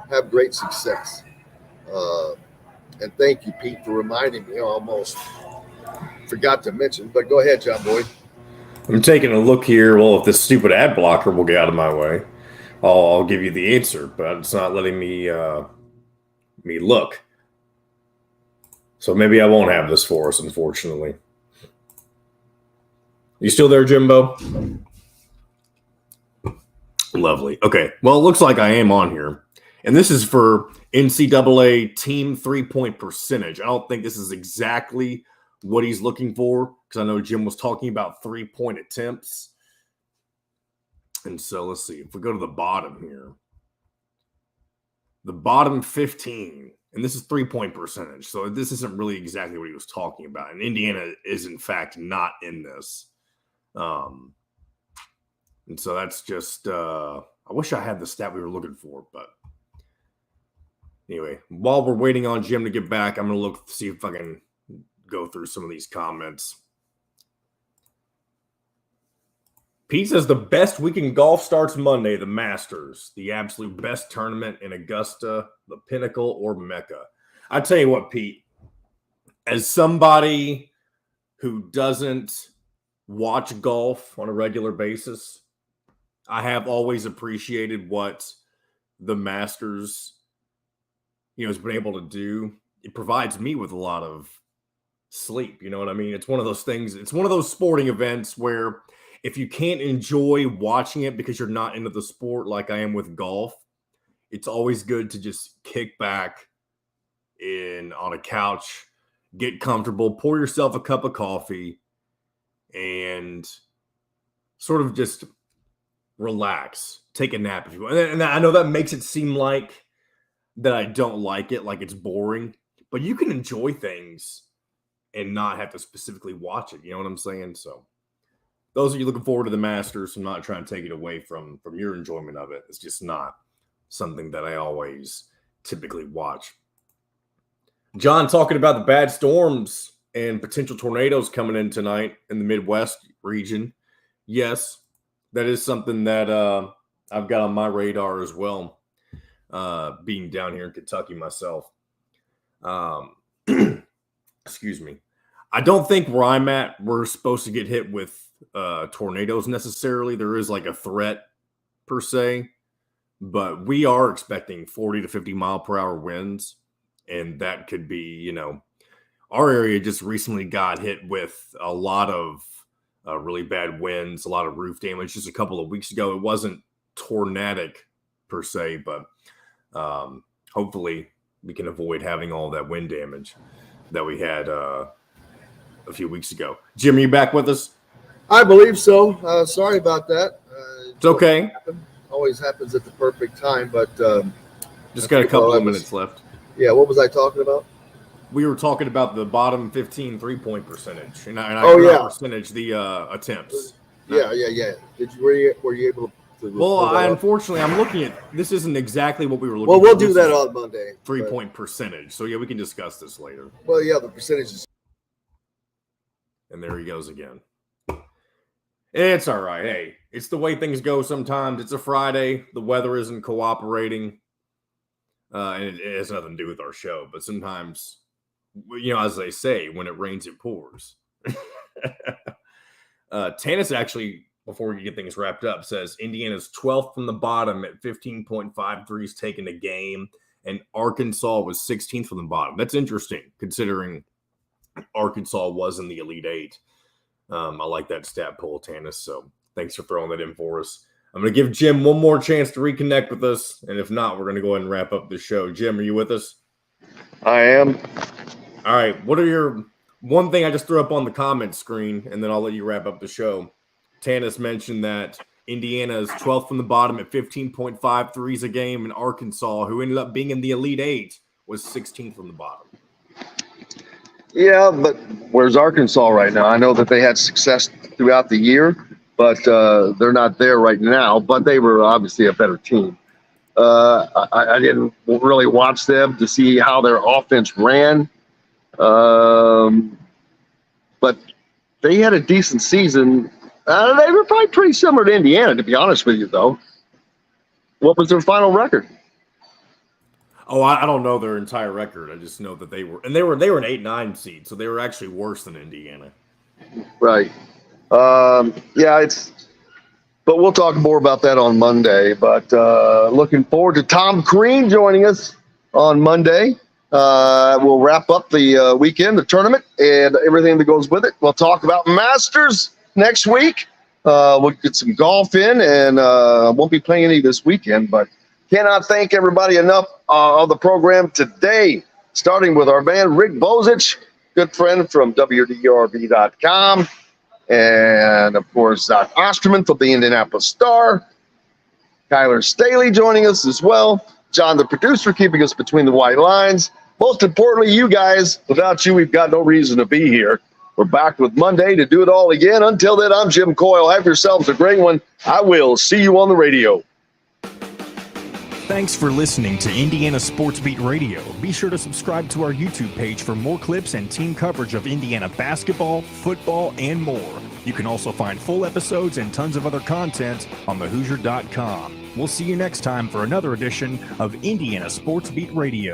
[SPEAKER 3] have great success? And thank you, Pete, for reminding me. I almost forgot to mention, but go ahead, John Boyd.
[SPEAKER 6] I'm taking a look here. Well, if this stupid ad blocker will get out of my way, I'll give you the answer, but it's not letting me look. So maybe I won't have this for us, unfortunately. You still there, Jimbo? Lovely. Okay. Well, it looks like I am on here. And this is for NCAA team 3-point percentage. I don't think this is exactly what he's looking for, because I know Jim was talking about 3-point attempts. And so let's see. If we go to the bottom here, the bottom 15, and this is 3-point percentage. So this isn't really exactly what he was talking about. And Indiana is, in fact, not in this. And so that's just, I wish I had the stat we were looking for, but anyway, while we're waiting on Jim to get back, I'm going to look to see if I can go through some of these comments. Pete says the best week in golf starts Monday, the Masters, the absolute best tournament in Augusta, the Pinnacle, or Mecca. I tell you what, Pete, as somebody who doesn't watch golf on a regular basis, I have always appreciated what the Masters, has been able to do. It provides me with a lot of sleep. You know what I mean? It's one of those things. It's one of those sporting events where if you can't enjoy watching it because you're not into the sport like I am with golf, it's always good to just kick back on a couch, get comfortable, pour yourself a cup of coffee, and sort of just relax, take a nap if you want. And I know that makes it seem like that I don't like it, like it's boring, but you can enjoy things and not have to specifically watch it. You know what I'm saying? So those of you looking forward to the Masters, I'm not trying to take it away from your enjoyment of it. It's just not something that I always typically watch. John, talking about the bad storms and potential tornadoes coming in tonight in the Midwest region. Yes, that is something that I've got on my radar as well, being down here in Kentucky myself. Excuse me. I don't think where I'm at, we're supposed to get hit with tornadoes necessarily. There is like a threat per se, but we are expecting 40 to 50 mile per hour winds. And that could be, our area just recently got hit with a lot of really bad winds, a lot of roof damage just a couple of weeks ago. It wasn't tornadic per se, but hopefully we can avoid having all that wind damage that we had a few weeks ago. Jim, are you back with us?
[SPEAKER 3] I believe so. Sorry about that.
[SPEAKER 6] It's okay.
[SPEAKER 3] Always happens at the perfect time, but
[SPEAKER 6] just got a couple of minutes left.
[SPEAKER 3] Yeah, what was I talking about?
[SPEAKER 6] We were talking about the bottom 15 3-point percentage, and percentage, the attempts.
[SPEAKER 3] Yeah. Were you able to?
[SPEAKER 6] Well, unfortunately, I'm looking at this. Isn't exactly what we were looking.
[SPEAKER 3] Well, we'll do that on Monday.
[SPEAKER 6] 3-point percentage. So yeah, we can discuss this later.
[SPEAKER 3] Well, yeah, the percentages.
[SPEAKER 6] And there he goes again. It's all right. Hey, it's the way things go sometimes. It's a Friday. The weather isn't cooperating. And it has nothing to do with our show. But sometimes, as they say, when it rains, it pours. Tanis actually, before we get things wrapped up, says Indiana's 12th from the bottom at 15.5 threes taken a game. And Arkansas was 16th from the bottom. That's interesting, considering Arkansas was in the Elite Eight. I like that stat poll, Tanis. So thanks for throwing that in for us. I'm going to give Jim one more chance to reconnect with us. And if not, we're going to go ahead and wrap up the show. Jim, are you with us?
[SPEAKER 5] I am.
[SPEAKER 6] All right. What are one thing I just threw up on the comment screen, and then I'll let you wrap up the show. Tanis mentioned that Indiana is 12th from the bottom at 15.5 threes a game, and Arkansas, who ended up being in the Elite Eight, was 16th from the bottom.
[SPEAKER 5] Yeah, but where's Arkansas right now? I know that they had success throughout the year, but they're not there right now. But they were obviously a better team. I didn't really watch them to see how their offense ran. But they had a decent season. They were probably pretty similar to Indiana, to be honest with you, though. What was their final record?
[SPEAKER 6] Oh, I don't know their entire record. I just know that they were an 8-9 seed, so they were actually worse than Indiana.
[SPEAKER 5] Right. But we'll talk more about that on Monday. But looking forward to Tom Crean joining us on Monday. We'll wrap up the weekend, the tournament, and everything that goes with it. We'll talk about Masters next week. We'll get some golf in, and won't be playing any this weekend, but cannot thank everybody enough of the program today, starting with our man, Rick Bozich, good friend from WDRB.com. And, of course, Zach Osterman from the Indianapolis Star. Kyler Staley joining us as well. John, the producer, keeping us between the white lines. Most importantly, you guys. Without you, we've got no reason to be here. We're back with Monday to do it all again. Until then, I'm Jim Coyle. Have yourselves a great one. I will see you on the radio.
[SPEAKER 1] Thanks for listening to Indiana Sports Beat Radio. Be sure to subscribe to our YouTube page for more clips and team coverage of Indiana basketball, football, and more. You can also find full episodes and tons of other content on thehoosier.com. We'll see you next time for another edition of Indiana Sports Beat Radio.